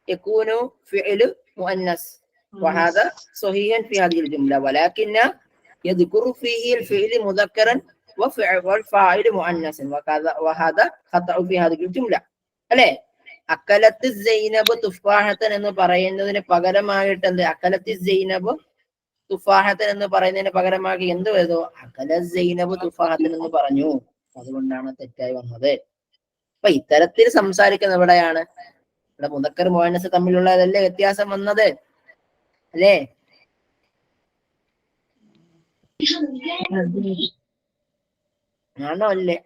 يكون فعل مؤنث وهذا صحيح في هذه الجملة، ولكن يذكر فيه الفعل مذكرا والفاعل مؤنث وهذا خطأ في هذه الجملة. അല്ലേ? അക്കലത്ത് സൈനബ് തുഫാഹത്തൻ എന്ന് പറയുന്നതിന് പകരമായിട്ട് എന്ത് അക്കലത്ത് സൈനബ് തുഫാഹത്തൻ എന്ന് പറയുന്നതിന് പകരമാക്കി എന്ത് വരുന്നു? അക്കല സൈനബ് തുഫാഹത്തൻ എന്ന് പറഞ്ഞു. അതുകൊണ്ടാണ് തെറ്റായി വന്നത്. അപ്പൊ ഇത്തരത്തിൽ സംസാരിക്കുന്ന എവിടെയാണ്? ഇവിടെ മുദക്കർ മുഅന്നസ് തമ്മിലുള്ളതല്ലേ വ്യത്യാസം വന്നത്, അല്ലേ? ആണോ അല്ലേ?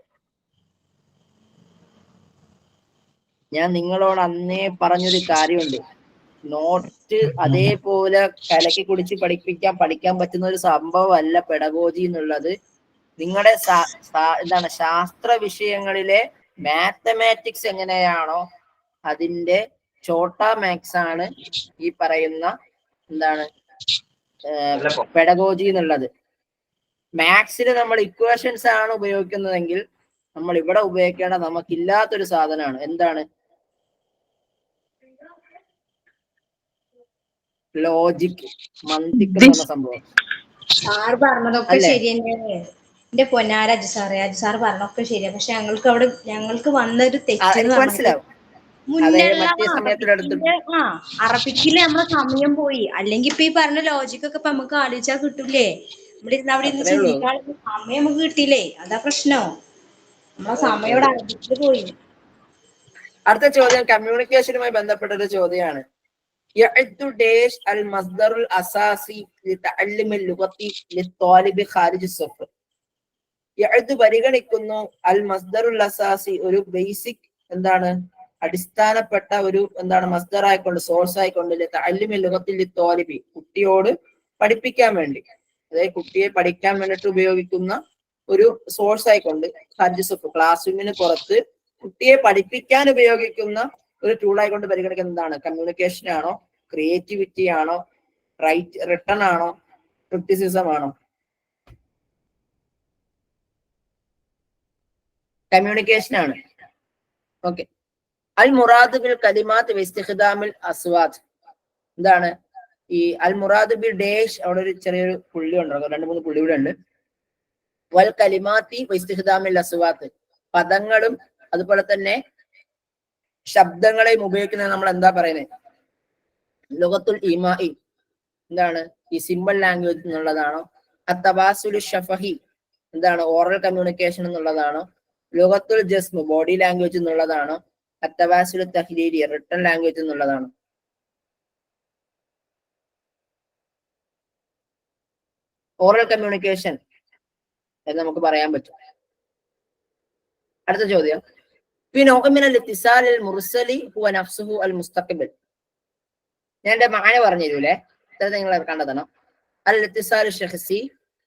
ഞാൻ നിങ്ങളോട് അന്നേ പറഞ്ഞൊരു കാര്യമുണ്ട്. നോട്ട് അതേപോലെ കലക്കി കുടിച്ച് പഠിക്കാൻ പറ്റുന്ന ഒരു സംഭവമല്ല പെഡഗോജി എന്നുള്ളത്. നിങ്ങളുടെ എന്താണ് ശാസ്ത്ര വിഷയങ്ങളിലെ മാത്തമാറ്റിക്സ് എങ്ങനെയാണോ അതിന്റെ ചോട്ടാ മാക്സ് ആണ് ഈ പറയുന്ന എന്താണ് പെഡഗോജി എന്നുള്ളത്. മാത്സിന് നമ്മൾ ഇക്വേഷൻസ് ആണ് ഉപയോഗിക്കുന്നതെങ്കിൽ നമ്മൾ ഇവിടെ ഉപയോഗിക്കേണ്ട നമുക്കില്ലാത്തൊരു സാധനമാണ്. എന്താണ്? ലോജിക്, മന്തിക് എന്ന് പറഞ്ഞ സംഭവം. സാറ് പറഞ്ഞതൊക്കെ ശരി തന്നെയാണ്. എന്റെ പൊന്നാര അജു സാറ് പറഞ്ഞൊക്കെ ശരിയാ. പക്ഷെ ഞങ്ങൾക്ക് വന്നൊരു തെറ്റെന്ന് പറഞ്ഞത് മനസ്സിലാവും. മുന്നുള്ള അറബിക്കില് നമ്മളെ സമയം പോയി. അല്ലെങ്കിൽ ഇപ്പൊ ഈ പറഞ്ഞ ലോജിക്കൊക്കെ ഇപ്പൊ നമുക്ക് ആലോചിച്ചാൽ കിട്ടൂലേ? ഇവിടെ ഇരുന്ന് ചിന്തിക്കാനുള്ള സമയം നമുക്ക് കിട്ടിയില്ലേ? അതാ പ്രശ്നം. നമ്മളെ സമയം ഇവിടെ അറബിക്കില് പോയി. അടുത്ത ചോദ്യം കമ്മ്യൂണിക്കേഷനുമായി ബന്ധപ്പെട്ട ഒരു ചോദ്യമാണ്. يعد داش المصدر الأساسي لتعلم اللغة للطالب خارج الصف. يعد പരിഗണിക്കുന്നു അൽ മസ്ദറുൽ അസാസി ഒരു ബേസിക് എന്താണ് അടിസ്ഥാനപ്പെട്ട ഒരു എന്താണ് മസ്ദർ ആയിക്കൊണ്ട് സോഴ്സ് ആയിക്കൊണ്ട് തഅല്ലുമിൽ ലുഗത്തിൽ ലിത്വാലിബി കുട്ടിയോട് പഠിപ്പിക്കാൻ വേണ്ടി, അതായത് കുട്ടിയെ പഠിക്കാൻ വേണ്ടിട്ട് ഉപയോഗിക്കുന്ന ഒരു സോഴ്സ് ആയിക്കൊണ്ട് ഖാരിജ് സഫ് ക്ലാസ് റൂമിന് പുറത്ത് കുട്ടിയെ പഠിപ്പിക്കാൻ ഉപയോഗിക്കുന്ന ഒരു ടൂൾ ആയിക്കൊണ്ട് പരിഗണിക്കുന്നതാണ്. കമ്മ്യൂണിക്കേഷൻ ആണോ, ക്രിയേറ്റിവിറ്റി ആണോ, റിട്ടൺ ആണോ, ക്രിറ്റിസിസം ആണോ? കമ്മ്യൂണിക്കേഷൻ ആണ്. ഓക്കെ. അൽ മുറാദ് ബിൽ കലിമാത്ത് വിസ്തിഖ്ദാമിൽ അസ്വാദ്. എന്താണ് ഈ അൽ മുറാദ് ബിൽ ഡേഷ്? അവിടെ ഒരു ചെറിയൊരു പുള്ളി ഉണ്ടോ, 2-3 പുള്ളി ഇവിടെ ഉണ്ട്. വൽ കലിമാത്തി വിസ്തിഖ്ദാമിൽ അസ്വാദ്, പദങ്ങളും അതുപോലെ തന്നെ ശബ്ദങ്ങളെയും ഉപയോഗിക്കുന്നത് നമ്മൾ എന്താ പറയുന്നത്? ലുഗത്തുൽ ഈമായി, എന്താണ് ഈ സിമ്പിൾ ലാംഗ്വേജ് എന്നുള്ളതാണോ? അത്തവാസുലു ഷഫഹി, എന്താണ് ഓറൽ കമ്മ്യൂണിക്കേഷൻ എന്നുള്ളതാണോ? ലുഗത്തുൽ ജസ്മ് ബോഡി ലാംഗ്വേജ് എന്നുള്ളതാണോ? അത്തവാസുലു തഹ്ലീലി റിട്ടൺ ലാംഗ്വേജ് എന്നുള്ളതാണോ? ഓറൽ കമ്മ്യൂണിക്കേഷൻ എന്ന് നമുക്ക് പറയാൻ പറ്റും. അടുത്ത ചോദ്യം, ഞാൻ എന്റെ മാന പറഞ്ഞു തരൂലേ, നിങ്ങൾ കണ്ടെത്തണം. അൽ ഇത്തിസാലു ഷഖ്സി,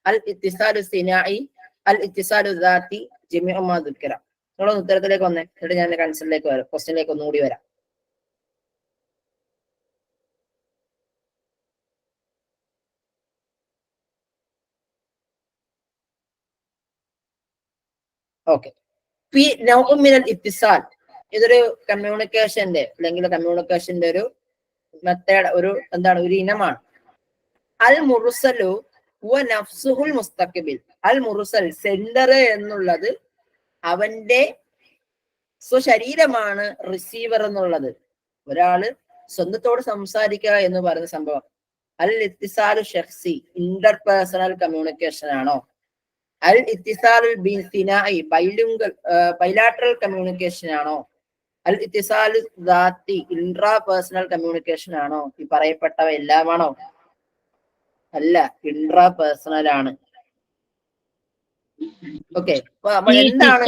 അൽ ഇത്തിസാലു സിനാഇ, അൽ ഇത്തിസാലു ദാത്തി, ജമീഉ മാ ദുക്കിറ. നിങ്ങളൊന്ന് ഉത്തരത്തിലേക്ക് വന്നേ, എന്നിട്ട് ഞാൻ കൺസലിലേക്ക് വരാം, ക്വസ്റ്റ്യനിലേക്ക് ഒന്നുകൂടി വരാം. ഓക്കെ. ഇത്തിസാൽ ഇതൊരു കമ്മ്യൂണിക്കേഷന്റെ അല്ലെങ്കിൽ കമ്മ്യൂണിക്കേഷന്റെ ഒരു മെത്തേഡ്, ഒരു എന്താണ് ഒരു ഇനമാണ്. അൽ മുർസലു ഹുവ നഫ്സുഹുൽ മുസ്തഖ്ബിൽ. അൽ മുർസൽ സെൻഡർ എന്നുള്ളത് അവന്റെ സ്വശരീരമാണ് റിസീവർ എന്നുള്ളത്. ഒരാള് സ്വന്തത്തോട് സംസാരിക്കുക എന്ന് പറയുന്ന സംഭവം. അൽ ഇത്തിസാലു ഷഖ്സി ഇന്റർപേഴ്സണൽ കമ്മ്യൂണിക്കേഷൻ ആണോ? അൽ ഇത്തിസാലുൽ ബിസിനാഇ ബൈലാറ്ററൽ കമ്മ്യൂണിക്കേഷൻ ആണോ? അൽ ഇത്തിസാലു ദാത്തി ഇൻട്രാ പേഴ്സണൽ കമ്മ്യൂണിക്കേഷൻ ആണോ? ഈ പറയപ്പെട്ടവ എല്ലാമാണോ? അല്ല, ഇൻട്രാ പേഴ്സണൽ ആണ്. ഓക്കെ. എന്താണ്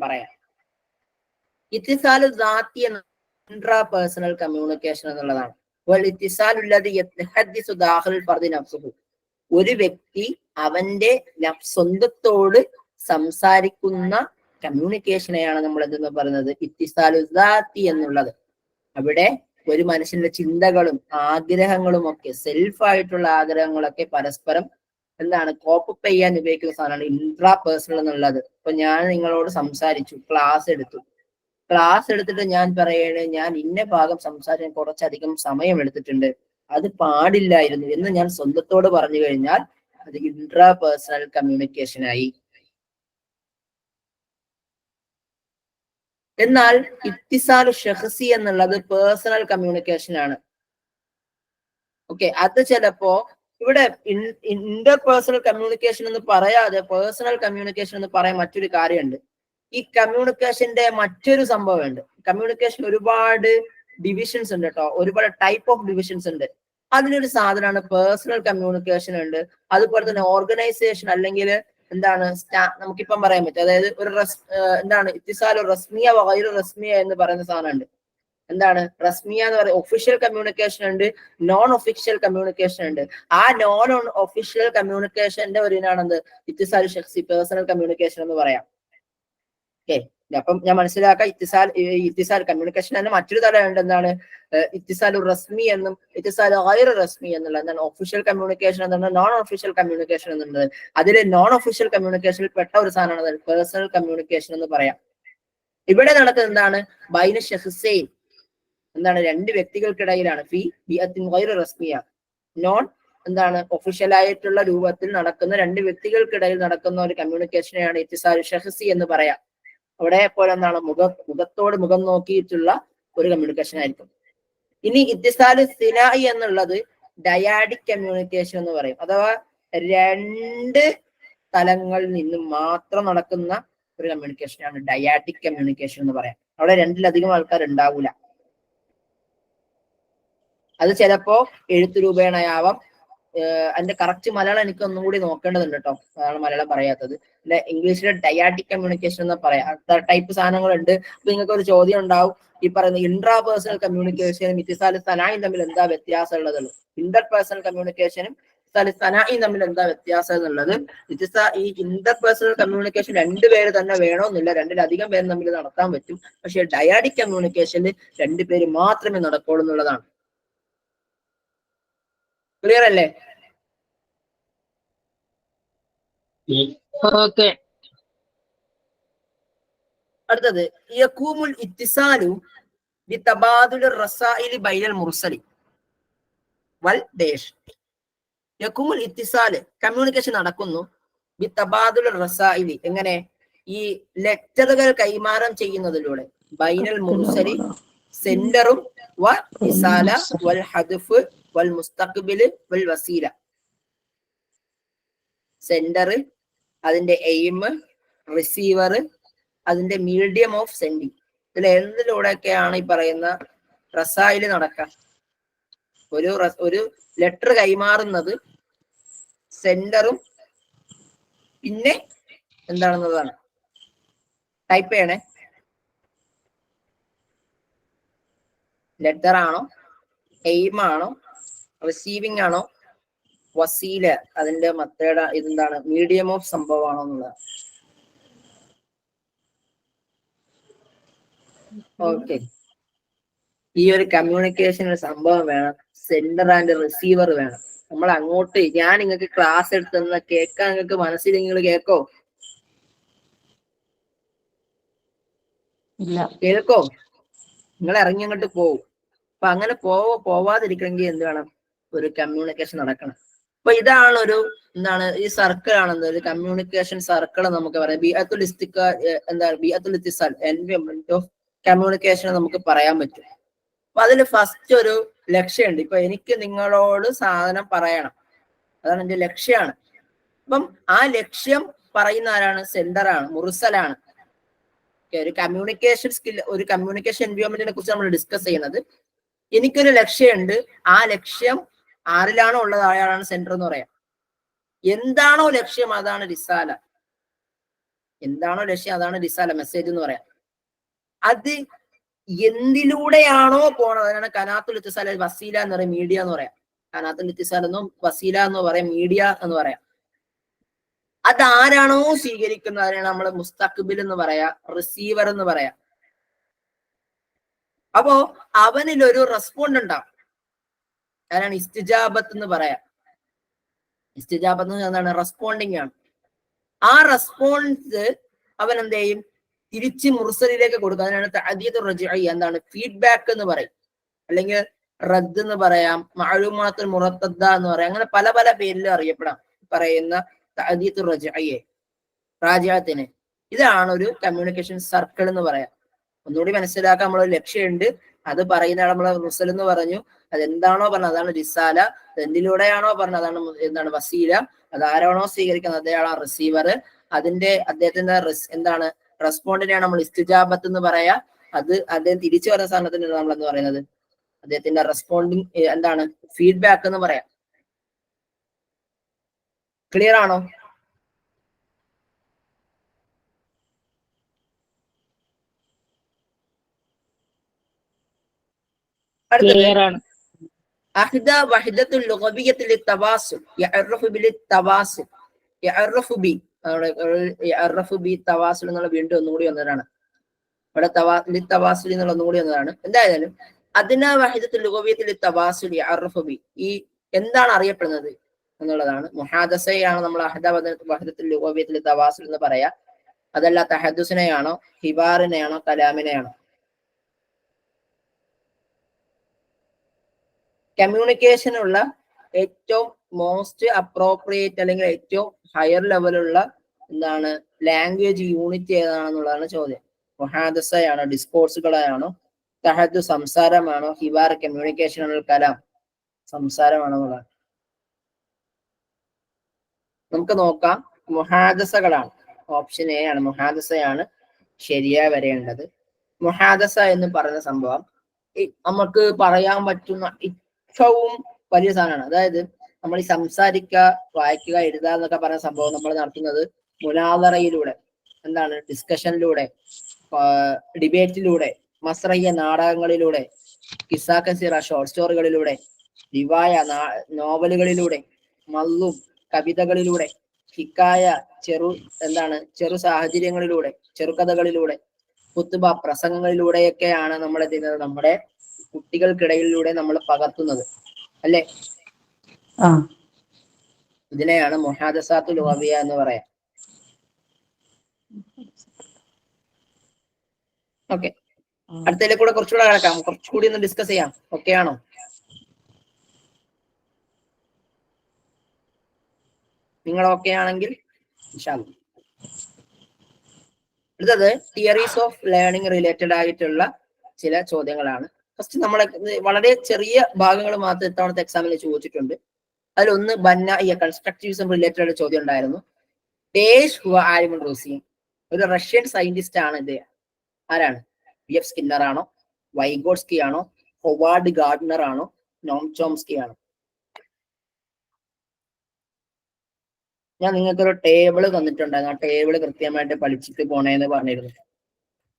പറയാം. ഇത്തിസാലു ദാത്തി എന്ന ഇൻട്രാ പേഴ്സണൽ കമ്മ്യൂണിക്കേഷൻ എന്നുള്ളതാണ്. ഒരു വ്യക്തി അവന്റെ സ്വന്തത്തോട് സംസാരിക്കുന്ന കമ്മ്യൂണിക്കേഷനെയാണ് നമ്മൾ എന്തെന്ന് പറയുന്നത്? ഇത്തിസാലു ദാത്തി എന്നുള്ളത്. അവിടെ ഒരു മനുഷ്യന്റെ ചിന്തകളും ആഗ്രഹങ്ങളും ഒക്കെ, സെൽഫായിട്ടുള്ള ആഗ്രഹങ്ങളൊക്കെ പരസ്പരം എന്താണ് കോപ്പപ്പ് ചെയ്യാൻ ഉപയോഗിക്കുന്ന സാധനമാണ് ഇൻട്രാ പേഴ്സണൽ എന്നുള്ളത്. ഇപ്പൊ ഞാൻ നിങ്ങളോട് സംസാരിച്ചു, ക്ലാസ് എടുത്തിട്ട് ഞാൻ പറയണേ, ഞാൻ ഇന്ന ഭാഗം സംസാരിക്കാൻ കുറച്ചധികം സമയം എടുത്തിട്ടുണ്ട്, അത് പാടില്ലായിരുന്നു എന്ന് ഞാൻ സ്വന്തത്തോട് പറഞ്ഞു കഴിഞ്ഞാൽ അത് ഇൻട്രാ പേഴ്സണൽ കമ്മ്യൂണിക്കേഷൻ ആയി. എന്നാൽ ഇത്തിസാലു ഷഖ്സി എന്നുള്ളത് പേഴ്സണൽ കമ്മ്യൂണിക്കേഷൻ ആണ്. ഓക്കെ. അത് ചിലപ്പോ ഇവിടെ ഇന്റർപേഴ്സണൽ കമ്മ്യൂണിക്കേഷൻ എന്ന് പറയാതെ പേഴ്സണൽ കമ്മ്യൂണിക്കേഷൻ എന്ന് പറയാൻ മറ്റൊരു കാര്യമുണ്ട്. ഈ കമ്മ്യൂണിക്കേഷന്റെ മറ്റൊരു സംഭവമുണ്ട്. കമ്മ്യൂണിക്കേഷൻ ഒരുപാട് ഡിവിഷൻസ് ഉണ്ട് കേട്ടോ, ഒരുപാട് ടൈപ്പ് ഓഫ് ഡിവിഷൻസ് ഉണ്ട്. അതിലൊരു സാധനമാണ് പേഴ്സണൽ കമ്മ്യൂണിക്കേഷൻ ഉണ്ട്. അതുപോലെ തന്നെ ഓർഗനൈസേഷൻ അല്ലെങ്കിൽ എന്താണ് നമുക്കിപ്പം പറയാൻ പറ്റും. അതായത് ഒരു എന്താണ് ഇത്തിസാൽ റസ്മിയ വഗൈറു റസ്മിയ എന്ന് പറയുന്ന സാധനം ഉണ്ട്. എന്താണ് റസ്മിയ എന്ന് പറയുന്നത് ഒഫീഷ്യൽ കമ്മ്യൂണിക്കേഷൻ ഉണ്ട്, നോൺ ഒഫീഷ്യൽ കമ്മ്യൂണിക്കേഷൻ ഉണ്ട്. ആ നോൺ ഒഫീഷ്യൽ കമ്മ്യൂണിക്കേഷന്റെ ഒരു ഇനാണെന്ത് ഇത്തിസാൽ ഷഖ്സി പേഴ്സണൽ കമ്മ്യൂണിക്കേഷൻ എന്ന് പറയാം. ഓക്കെ, അപ്പം ഞാൻ മനസ്സിലാക്കാം ഇത്തിസാൽ കമ്മ്യൂണിക്കേഷൻ തന്നെ മറ്റൊരു തലമുണ്ട്. എന്താണ് ഇത്തിസാൽ റസ്മി എന്നും ഇത്തിസാൽ ഗൈറു റസ്മി എന്നുള്ള എന്താണ് ഒഫീഷ്യൽ കമ്മ്യൂണിക്കേഷൻ എന്നുണ്ട്, നോൺ ഒഫീഷ്യൽ കമ്മ്യൂണിക്കേഷൻ എന്നുണ്ട്. അതിൽ നോൺ ഒഫീഷ്യൽ കമ്മ്യൂണിക്കേഷനിൽ പെട്ട ഒരു സാധനമാണ് പേഴ്സണൽ കമ്മ്യൂണിക്കേഷൻ എന്ന് പറയാം. ഇവിടെ നടക്കുന്നത് എന്താണ് ബൈന ഷഖ്സൈൻ, എന്താണ് രണ്ട് വ്യക്തികൾക്കിടയിലാണ് ഫി ബിഅത്തിൻ ഗൈറു റസ്മിയ, നോൺ എന്താണ് ഒഫീഷ്യൽ ആയിട്ടുള്ള രൂപത്തിൽ നടക്കുന്ന രണ്ട് വ്യക്തികൾക്കിടയിൽ നടക്കുന്ന ഒരു കമ്മ്യൂണിക്കേഷനെയാണ് ഇത്തിസാൽ ഷഖ്സി എന്ന് പറയാം. അവിടെ പോലെ എന്താണ് മുഖത്തോട് മുഖം നോക്കിയിട്ടുള്ള ഒരു കമ്മ്യൂണിക്കേഷൻ ആയിരിക്കും. ഇനി ഇത്തിസാൽ സിനായി എന്നുള്ളത് ഡയാഡിക് കമ്മ്യൂണിക്കേഷൻ എന്ന് പറയും. അഥവാ രണ്ട് തലങ്ങളിൽ നിന്നും മാത്രം നടക്കുന്ന ഒരു കമ്മ്യൂണിക്കേഷനാണ് ഡയാഡിക് കമ്മ്യൂണിക്കേഷൻ എന്ന് പറയാം. അവിടെ രണ്ടിലധികം ആൾക്കാർ ഉണ്ടാവൂല. അത് ചിലപ്പോ എഴുത്തു രൂപേണയാവാം. അതിന്റെ കറക്റ്റ് മലയാളം എനിക്ക് ഒന്നും കൂടി നോക്കേണ്ടതുണ്ട് കേട്ടോ, അതാണ് മലയാളം പറയാത്തത്. ഇംഗ്ലീഷിലെ ഡയാഡിക് കമ്മ്യൂണിക്കേഷൻ എന്ന് പറയാം. ടൈപ്പ് സാധനങ്ങളുണ്ട്. അപ്പൊ നിങ്ങൾക്ക് ഒരു ചോദ്യം ഉണ്ടാവും, ഈ പറയുന്ന ഇന്റർ പേഴ്സണൽ കമ്മ്യൂണിക്കേഷനും ഇത്തിസാൽ സനായും തമ്മിൽ എന്താ വ്യത്യാസം ഉള്ളത്? ഇന്റർ പേഴ്സണൽ കമ്മ്യൂണിക്കേഷനും സനായും തമ്മിൽ എന്താ വ്യത്യാസം എന്നുള്ളത്. ഈ ഇന്റർ പേഴ്സണൽ കമ്മ്യൂണിക്കേഷൻ രണ്ടുപേര് തന്നെ വേണമെന്നില്ല, രണ്ടിലധികം പേര് തമ്മിൽ നടത്താൻ പറ്റും. പക്ഷെ ഡയാഡിക് കമ്മ്യൂണിക്കേഷനിൽ രണ്ടുപേര് മാത്രമേ നടക്കുള്ളൂ എന്നുള്ളതാണ്. ക്ലിയർ അല്ലേ? ഓക്കെ. അടുത്തത് യഖൂമുൽ ഇത്തിസാലു ബിതബാദുൽ റസായിലി ബൈനൽ മുർസലി വൽ ഡേഷ്. യഖൂമുൽ ഇത്തിസാല് കമ്മ്യൂണിക്കേഷൻ നടക്കുന്നു ബിതബാദുൽ റസായിലി, എങ്ങനെ? ഈ ലെറ്ററുകൾ കൈമാറ്റം ചെയ്യുന്നതിലൂടെ ബൈനൽ മുർസലി സെൻഡറും വ ഇസാല വൽ ഹദ്ഫ് വൽ മുസ്തഖ്ബിൽ വൽ വസീല. സെൻഡർ, അതിന്റെ എയിം, റിസീവർ, അതിന്റെ മീഡിയം ഓഫ് സെൻഡിങ്. ഇതിൽ എന്തിലൂടെയൊക്കെയാണ് ഈ പറയുന്ന റസായില് നടക്കുക? ഒരു ലെറ്റർ കൈമാറുന്നത് സെൻഡറും പിന്നെ എന്താണെന്നതാണ്. ടൈപ്പ് ചെയ്യണേ. ലെറ്റർ ആണോ, എയിം ആണോ, റിസീവിംഗ് ആണോ, വസീല അതിന്റെ മത്തേട ഇതെന്താണ്, മീഡിയം ഓഫ് സംഭവമാണോ എന്നുള്ളത്. ഓക്കെ, ഈ ഒരു കമ്മ്യൂണിക്കേഷൻ ഒരു സംഭവം വേണം, സെൻഡർ ആൻഡ് റിസീവർ വേണം. നമ്മൾ അങ്ങോട്ട് ഞാൻ നിങ്ങൾക്ക് ക്ലാസ് എടുത്തുന്ന കേൾക്കാൻ നിങ്ങൾക്ക് മനസ്സിൽ നിങ്ങൾ കേൾക്കോ? കേൾക്കോ? നിങ്ങൾ ഇറങ്ങി അങ്ങോട്ട് പോവും. അപ്പൊ അങ്ങനെ പോവാതിരിക്കണമെങ്കിൽ എന്ത് വേണം? ഒരു കമ്മ്യൂണിക്കേഷൻ നടക്കണം. അപ്പൊ ഇതാണ് ഒരു എന്താണ് ഈ സർക്കിൾ ആണെന്ന്, ഒരു കമ്മ്യൂണിക്കേഷൻ സർക്കിൾ നമുക്ക് പറയാം. ബിഅത്തുൽ ഇത്തിസാൽ എൻവയോൺമെന്റ് ഓഫ് കമ്മ്യൂണിക്കേഷൻ നമുക്ക് പറയാൻ പറ്റും. അപ്പൊ അതിൽ ഫസ്റ്റ് ഒരു ലക്ഷ്യമുണ്ട്. ഇപ്പൊ എനിക്ക് നിങ്ങളോട് സാധനം പറയണം, അതാണ് എന്റെ ലക്ഷ്യമാണ്. അപ്പം ആ ലക്ഷ്യം പറയുന്ന ആരാണ്? സെൻഡറാണ്, മുർസലാണ്. ഒരു കമ്മ്യൂണിക്കേഷൻ സ്കിൽ, ഒരു കമ്മ്യൂണിക്കേഷൻ എൻവയോൺമെന്റിനെ കുറിച്ച് നമ്മൾ ഡിസ്കസ് ചെയ്യുന്നത്. എനിക്കൊരു ലക്ഷ്യമുണ്ട്, ആ ലക്ഷ്യം ആരിലാണോ ഉള്ളത് അയാളാണ് സെൻഡർ എന്ന് പറയാം. എന്താണോ ലക്ഷ്യം അതാണ് റിസാല. എന്താണോ ലക്ഷ്യം അതാണ് റിസാല, മെസ്സേജ് എന്ന് പറയാം. അത് എന്തിലൂടെയാണോ പോണത് അതിനാണ് കനാത്തുൽ ഇത്തിസാൽ വസീല എന്ന് പറയാം, മീഡിയ എന്ന് പറയാം. കനാത്തുൽ ഇത്തിസാൽ എന്നും വസീല എന്ന് പറയാം, മീഡിയ എന്ന് പറയാം. അതാരാണോ സ്വീകരിക്കുന്നത് അതിനാണ് നമ്മൾ മുസ്തഖ്ബിൽ എന്ന് പറയാ, റിസീവർ എന്ന് പറയാം. അപ്പോ അവനിലൊരു റെസ്പോണ്ട് ഉണ്ടാവും, അതാണ് ഇസ്തിജാബത്ത് എന്ന് പറയാം. ഇസ്തിജാബത്ത് എന്താണ്? റെസ്പോണ്ടിങ് ആണ്. ആ റെസ്പോൺസ് അവൻ എന്ത് ചെയ്യും? തിരിച്ച് മുർസലിലേക്ക് കൊടുക്കുക. അതിനാണ് തഅദീദുർ റജ്ഇ, എന്താണ്? ഫീഡ്ബാക്ക് എന്ന് പറയും, അല്ലെങ്കിൽ റദ്ദ് എന്ന് പറയാം, മഅലൂമാത്തുൽ മുറത്തദ്ദ എന്ന് പറയാം. അങ്ങനെ പല പല പേരിൽ അറിയപ്പെടാം പറയുന്ന തഅദീദുർ റജ്ഇയെ, റാജിഅത്തിനെ. ഇതാണ് ഒരു കമ്മ്യൂണിക്കേഷൻ സർക്കിൾ എന്ന് പറയാം. ഒന്നുകൂടി മനസ്സിലാക്കാൻ നമ്മളൊരു ലക്ഷ്യമുണ്ട്, അത് പറയുന്ന നമ്മളെ മുർസൽ എന്ന് പറഞ്ഞു. അതെന്താണോ പറഞ്ഞത് അതാണ് റിസാല. എന്തിലൂടെയാണോ പറഞ്ഞത് അതാണ് എന്താണ് വസീല. അതാരാണോ സ്വീകരിക്കുന്നത് അദ്ദേഹമാണ് റിസീവർ. അദ്ദേഹത്തിന്റെ എന്താണ് റെസ്പോണ്ടിനെയാണ് നമ്മൾ ഇസ്തിജാബത്ത് എന്ന് പറയാ. അദ്ദേഹം തിരിച്ചു വരുന്ന സാധനത്തിന് നമ്മൾ എന്ന് പറയുന്നത് അദ്ദേഹത്തിന്റെ റെസ്പോണ്ടിങ് എന്താണ് ഫീഡ്ബാക്ക് എന്ന് പറയാം. ക്ലിയർ ആണോ? അടുത്തത് ക്ലിയർ ആണ്. അഹ്ദ വഹദത്തുൽ ലുഗവിയ്യത്തിൽ ലിത്തവാസുൽ യഅറഫു ബിൽ തവാസുൽ യഅറഫു ബി യഅറഫു ബി തവാസുൽ എന്നുള്ള വീണ്ടും ഒന്നുകൂടി വന്നതാണ്. ഇവിടെ ലിത്തവാസുൽ എന്നുള്ള ഒന്നുകൂടി വന്നതാണ്. എന്തായാലും അദ്ന വഹദത്തുൽ ലുഗവിയ്യത്തിൽ ലിത്തവാസുൽ യഅറഫു ബി ഈ എന്താണ് അറിയപ്പെടുന്നത് എന്നുള്ളതാണ്. മുഹാദസയാണ് നമ്മൾ അഹ്ദ വഹദത്തുൽ ലുഗവിയ്യത്തിൽ ലിത്തവാസുൽ എന്ന് പറയാ. അതല്ല തഹദ്ദുസിനെയാണോ ഹിബാറിനെയാണോ കലാമിനെയാണോ? കമ്മ്യൂണിക്കേഷനുള്ള ഏറ്റവും മോസ്റ്റ് അപ്രോപ്രിയേറ്റ് അല്ലെങ്കിൽ ഏറ്റവും ഹയർ ലെവലുള്ള എന്താണ് ലാംഗ്വേജ് യൂണിറ്റ് ഏതാണെന്നുള്ളതാണ് ചോദ്യം. മുഹാദസയാണോ ഡിസ്കോഴ്സുകളാണോ തഹദ്ദു സംസാരമാണോ ഹിബാർ കമ്മ്യൂണിക്കേഷൻ കലാം സംസാരമാണോ എന്നുള്ളതാണ്. നമുക്ക് നോക്കാം. മുഹാദസകളാണ്. ഓപ്ഷൻ എ ആണ്, മുഹാദസയാണ് ശരിയായി വരേണ്ടത്. മുഹാദസ എന്ന് പറയുന്ന സംഭവം നമുക്ക് പറയാൻ പറ്റുന്ന ഏറ്റവും വലിയ സാധനമാണ്. അതായത് നമ്മൾ ഈ സംസാരിക്കുക, വായിക്കുക, എഴുതുക എന്നൊക്കെ പറയുന്ന സംഭവം നമ്മൾ നടത്തുന്നത് മുനാദറയിലൂടെ, എന്താണ് ഡിസ്കഷനിലൂടെ, ഡിബേറ്റിലൂടെ, മസ്രയ്യ നാടകങ്ങളിലൂടെ, കിസ്സാ കസീറ ഷോർട്ട് സ്റ്റോറികളിലൂടെ, റിവായ നോവലുകളിലൂടെ, മല്ലും കവിതകളിലൂടെ, ഹിക്കായ ചെറു സാഹചര്യങ്ങളിലൂടെ, ചെറുകഥകളിലൂടെ, കുത്തുബ പ്രസംഗങ്ങളിലൂടെയൊക്കെയാണ് നമ്മൾ ചെയ്യുന്നത്, നമ്മുടെ കുട്ടികൾക്കിടയിലൂടെ നമ്മൾ പകർത്തുന്നത് അല്ലെ? ഇതിനെയാണ് മുഹാദസാത്തുൽ ലുഗവിയ്യ എന്ന് പറയാം. ഓക്കെ, അടുത്തതിലെ കൂടെ കുറച്ചുകൂടെ കിടക്കാം, കുറച്ചുകൂടി ഒന്ന് ഡിസ്കസ് ചെയ്യാം. ഓക്കെ ആണോ? നിങ്ങൾ ഓക്കെ ആണെങ്കിൽ ഇൻഷാ അല്ലാഹ്. അടുത്തത് തിയറീസ് ഓഫ് ലേണിംഗ് റിലേറ്റഡ് ആയിട്ടുള്ള ചില ചോദ്യങ്ങളാണ്. ഫസ്റ്റ് നമ്മളെ വളരെ ചെറിയ ഭാഗങ്ങൾ മാത്രം ഇത്തവണത്തെ എക്സാമിൽ ചോദിച്ചിട്ടുണ്ട്. അതിലൊന്ന് ബന്നാഇയ്യ കൺസ്ട്രക്റ്റിവിസം റിലേറ്റഡ് ചോദ്യം ഉണ്ടായിരുന്നു. ഡേഷ് ഹുവ ആലിമുൽ റൂസി, ഒരു റഷ്യൻ സയന്റിസ്റ്റ് ആണ് ഇത്. ആരാണ്? BF സ്കിന്നർ ആണോ, വൈഗോട്സ്കി ആണോ, ഹൊവാർഡ് ഗാർഡ്നർ ആണോ, നോം ചോംസ്കി ആണോ? ഞാൻ നിങ്ങൾക്കൊരു ടേബിള് തന്നിട്ടുണ്ടായിരുന്നു. ആ ടേബിള് കൃത്യമായിട്ട് പഠിച്ചിട്ട് പോണേന്ന് പറഞ്ഞിരുന്നു.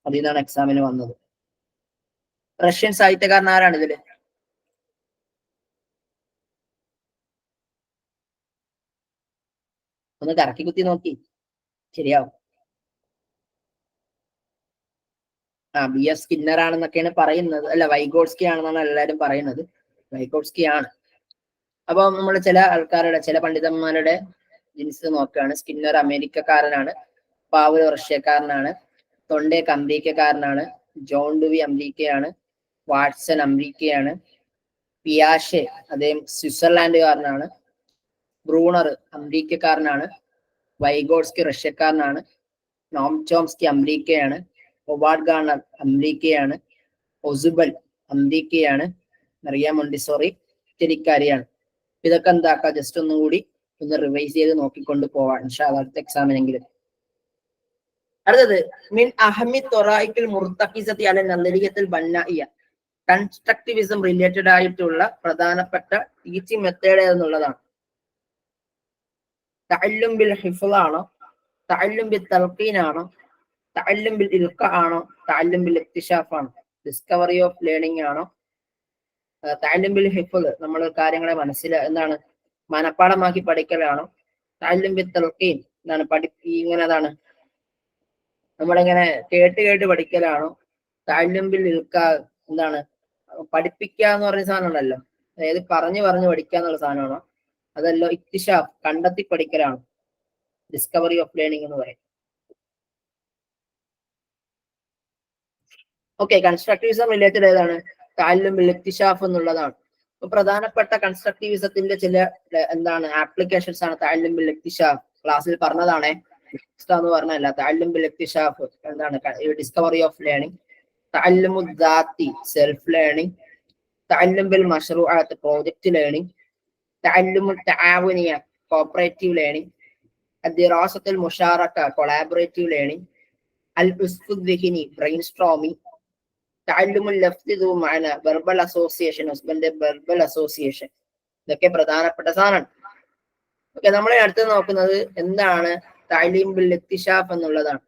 അതിൽ നിന്നാണ് എക്സാമിന് വന്നത്. റഷ്യൻ സാഹിത്യകാരൻ ആരാണ് ഇതില്? ഒന്ന് കറക്കി കുത്തി നോക്കി ശരിയാവും. BF സ്കിന്നർ ആണെന്നൊക്കെയാണ് പറയുന്നത്. അല്ല, വൈഗോട്സ്കി ആണെന്നാണ് എല്ലാവരും പറയുന്നത്. വൈഗോട്സ്കി ആണ്. അപ്പൊ നമ്മൾ ചില ആൾക്കാരുടെ, ചില പണ്ഡിതന്മാരുടെ ജിൻസ് നോക്കുകയാണ്. സ്കിന്നർ അമേരിക്കക്കാരനാണ്, പാവുലോ റഷ്യക്കാരനാണ്, തൊണ്ടേക്ക് അമേരിക്കക്കാരനാണ്, ജോൺ ഡുവി അമേരിക്കയാണ്, വാട്സൺ അമേരിക്കയാണ്, പിയാഷെ അദ്ദേഹം സ്വിറ്റ്സർലാൻഡുകാരനാണ്, ബ്രൂണർ അമേരിക്കക്കാരനാണ്, വൈഗോട്സ്കി റഷ്യക്കാരനാണ്, നോം ചോംസ്കി അമേരിക്കയാണ്, ഹൊവാർഡ് ഗാർഡനർ അമേരിക്കയാണ്, ഒസുബൽ അമേരിക്കയാണ്, മറിയ മോണ്ടിസോറി ഇറ്റലിക്കാരിയാണ്. ഇതൊക്കെ എന്താക്കാം, ജസ്റ്റ് ഒന്നും കൂടി ഒന്ന് റിവൈസ് ചെയ്ത് നോക്കിക്കൊണ്ട് പോവാം ഇൻഷാ അല്ലാഹ് അടുത്ത എക്സാമിനെങ്കിലും. അടുത്തത് മിൻ അഹമ്മി തൊറായിക്കൽ മുർത്തഖിസത്തി അല നദരിയത്തുൽ ബന്നാഇയ്യ, കൺസ്ട്രക്റ്റിവിസം റിലേറ്റഡ് ആയിട്ടുള്ള പ്രധാനപ്പെട്ട ടീച്ചിങ് മെത്തേഡ് എന്നുള്ളതാണ്. തഅല്ലും ബിൽ ഹിഫ്ള് ആണോ, തഅല്ലും ബിൽ തൽഖീൻ ആണോ, തഅല്ലും ബിൽ ഇൽഖ ആണോ, തഅല്ലും ബിൽ ഇക്തിശാഫ് ആണോ? ഡിസ്കവറി ഓഫ് ലേണിംഗ് ആണോ, തഅല്ലും ബിൽ ഹിഫ്ള് നമ്മൾ കാര്യങ്ങളെ എന്താണ് മനപ്പാടമാക്കി പഠിക്കലാണോ, തഅല്ലും ബിൽ തൽഖീൻ എന്താണ് ഇങ്ങനെ അതാണ് നമ്മളിങ്ങനെ കേട്ട് പഠിക്കലാണോ, തഅല്ലും ബിൽ ഇൽഖ എന്താണ് പഠിപ്പിക്കുക എന്ന് പറയുന്ന സാധനം ഉണ്ടല്ലോ, അതായത് പറഞ്ഞു പഠിക്കുക എന്നുള്ള സാധനമാണോ, അതല്ലോ ഇക്തിശാഫ് കണ്ടെത്തി പഠിക്കലാണോ? ഡിസ്കവറി ഓഫ് ലേണിംഗ് എന്ന് പറയും. ഓക്കെ, കൺസ്ട്രക്റ്റിവിസം റിലേറ്റഡ് ഏതാണ്? തഅല്ലും ബിൽ ഇക്തിശാഫ് എന്നുള്ളതാണ്. പ്രധാനപ്പെട്ട കൺസ്ട്രക്റ്റിവിസത്തിന്റെ ചില എന്താണ് ആപ്ലിക്കേഷൻസ് ആണ് തഅല്ലും ബിൽ ഇക്തിശാഫ്. ക്ലാസ്സിൽ പറഞ്ഞതാണ് എന്ന് പറഞ്ഞല്ല. തഅല്ലും ബിൽ ഇക്തിശാഫ് എന്താണ്? ഡിസ്കവറി ഓഫ് ലേണിംഗ്, തഅല്ലുമു ദാത്തി സെൽഫ് ലേണിംഗ്, തഅല്ലും ബിൽ മശ്റൂഅത്ത് പ്രോജക്റ്റ് ലേണിംഗ്, തഅല്ലുമു തആവുനിയ കോപ്പറേറ്റീവ് ലേണിംഗ്, അദ്ദിറാസത്തുൽ മുശാറക കൊളാബറേറ്റീവ് ലേണിംഗ്, അൽ ഉസ്ഫു ദിഹ്നി ബ്രെയിൻ സ്ട്രോമിംഗ്, തഅല്ലുമുൽ ലഫ്ദി ദു മഅന, verbal association, husband verbal association, ഇതൊക്കെ പ്രധാനപ്പെട്ട സാധനമാണ്. ഓക്കെ, നമ്മളെ അടുത്ത് നോക്കുന്നത് എന്താണ് തഅലീം ബിൽ ഇക്തിശാഫ് എന്നുള്ളതാണ്.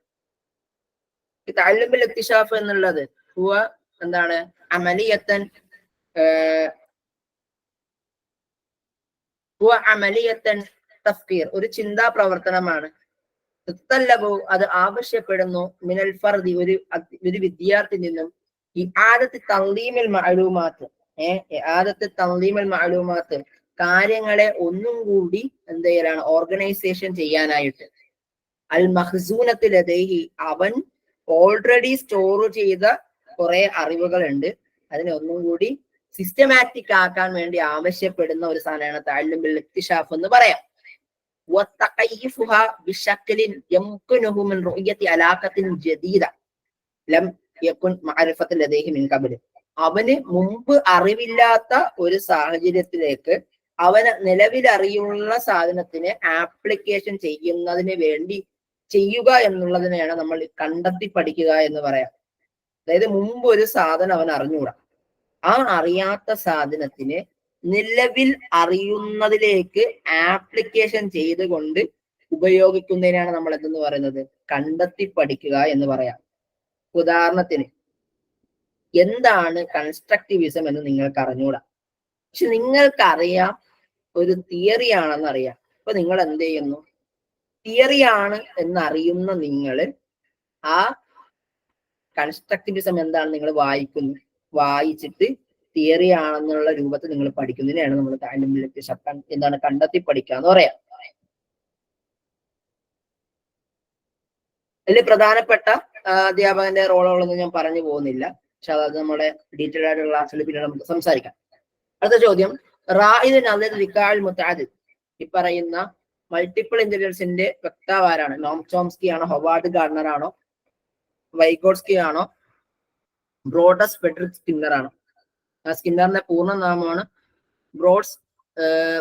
തഅല്ലും ബിൽ ഇക്തിശാഫ് എന്നുള്ളത് ഹുവ എന്താണ് അമലിയത്തൻ ഹുവ അമലിയത്തൻ തഫ്കീർ, ഒരു ചിന്താ പ്രവർത്തനമാണ്. അത് ആവശ്യപ്പെടുന്നു മിനൽ ഫർദി, ഒരു വിദ്യാർത്ഥി നിന്നും ഇആദത്ത് തൻളീമിൽ മഅലൂമാത്ത്, ഇആദത്ത് തൻളീമിൽ മഅലൂമാത്ത്, കാര്യങ്ങളെ ഒന്നും കൂടി എന്ത് ചെയ്യലാണ്, ഓർഗനൈസേഷൻ ചെയ്യാനായിട്ട്. അൽ മഖ്സൂനത്തി ലദൈഹി, അവൻ ഓൾറെഡി സ്റ്റോർ ചെയ്ത കുറെ അറിവുകളുണ്ട്, അതിനെ ഒന്നും കൂടി സിസ്റ്റമാറ്റിക് ആക്കാൻ വേണ്ടി ആവശ്യപ്പെടുന്ന ഒരു സാധനമാണ് തഅല്ലും ബിൽ ഇക്തിശാഫ് എന്ന് പറയാം. ബിശക്ലിൻ യംകുനുഹു മിൻ റുഅയത്തി അലാഖത്തിൻ ജദീദ ലം യകുൻ മഅരിഫത്തൻ ലദൈഹി മിൻ ഖബൽ, അവന് മുമ്പ് അറിവില്ലാത്ത ഒരു സാഹചര്യത്തിലേക്ക് അവന് നിലവിലറിയുള്ള സാധനത്തിനെ ആപ്ലിക്കേഷൻ ചെയ്യുന്നതിന് വേണ്ടി ചെയ്യുക എന്നുള്ളതിനെയാണ് നമ്മൾ കണ്ടെത്തി പഠിക്കുക എന്ന് പറയാം. അതായത് മുമ്പ് ഒരു സാധനം അവൻ അറിഞ്ഞുകൂടാ, ആ അറിയാത്ത സാധനത്തിനെ നിലവിൽ അറിയുന്നതിലേക്ക് ആപ്ലിക്കേഷൻ ചെയ്തുകൊണ്ട് ഉപയോഗിക്കുന്നതിനാണ് നമ്മൾ എന്തെന്ന് പറയുന്നത്, കണ്ടെത്തി പഠിക്കുക എന്ന് പറയാം. ഉദാഹരണത്തിന് എന്താണ് കൺസ്ട്രക്റ്റിവിസം എന്ന് നിങ്ങൾക്ക് അറിഞ്ഞുകൂടാ, പക്ഷെ നിങ്ങൾക്കറിയാം ഒരു തിയറി ആണെന്ന് അറിയാം. അപ്പൊ നിങ്ങൾ എന്ത് ചെയ്യുന്നു, തിയറിയാണ് എന്നറിയുന്ന നിങ്ങൾ ആ കൺസ്ട്രക്റ്റിവിസം എന്താണ് നിങ്ങൾ വായിക്കുന്നു, വായിച്ചിട്ട് തിയറി ആണെന്നുള്ള രൂപത്തിൽ നിങ്ങൾ പഠിക്കുന്നതിനെയാണ് നമ്മൾ തഅല്ലും ബിൽ ഇക്തിശാഫ് എന്താണ് കണ്ടെത്തി പഠിക്കുക എന്ന് പറയാം. അതിൽ പ്രധാനപ്പെട്ട അധ്യാപകന്റെ റോളുകളൊന്നും ഞാൻ പറഞ്ഞു പോകുന്നില്ല, പക്ഷെ അത് നമ്മുടെ ഡീറ്റെയിൽ ആയിട്ടുള്ള ക്ലാസ്സിൽ പിന്നീട് നമുക്ക് സംസാരിക്കാം. അടുത്ത ചോദ്യം, റായിദ് നദർ റിക്കാൽ മുതഅദ്ദിദ്, ഈ പറയുന്ന മൾട്ടിപ്പിൾ ഇന്റലിജൻസിന്റെ വക്താവ് ആരാണ്? നോം ചോംസ്കി ആണോ, ഹൊവാർഡ് ഗാർഡനർ ആണോ, വൈഗോട്സ്കി ആണോ, ബ്രോഡസ് ഫ്രെഡറിക് സ്കിന്നർ ആണോ? സ്കിന്നറിന്റെ പൂർണ്ണ നാമമാണ് ബ്രോഡ്സ്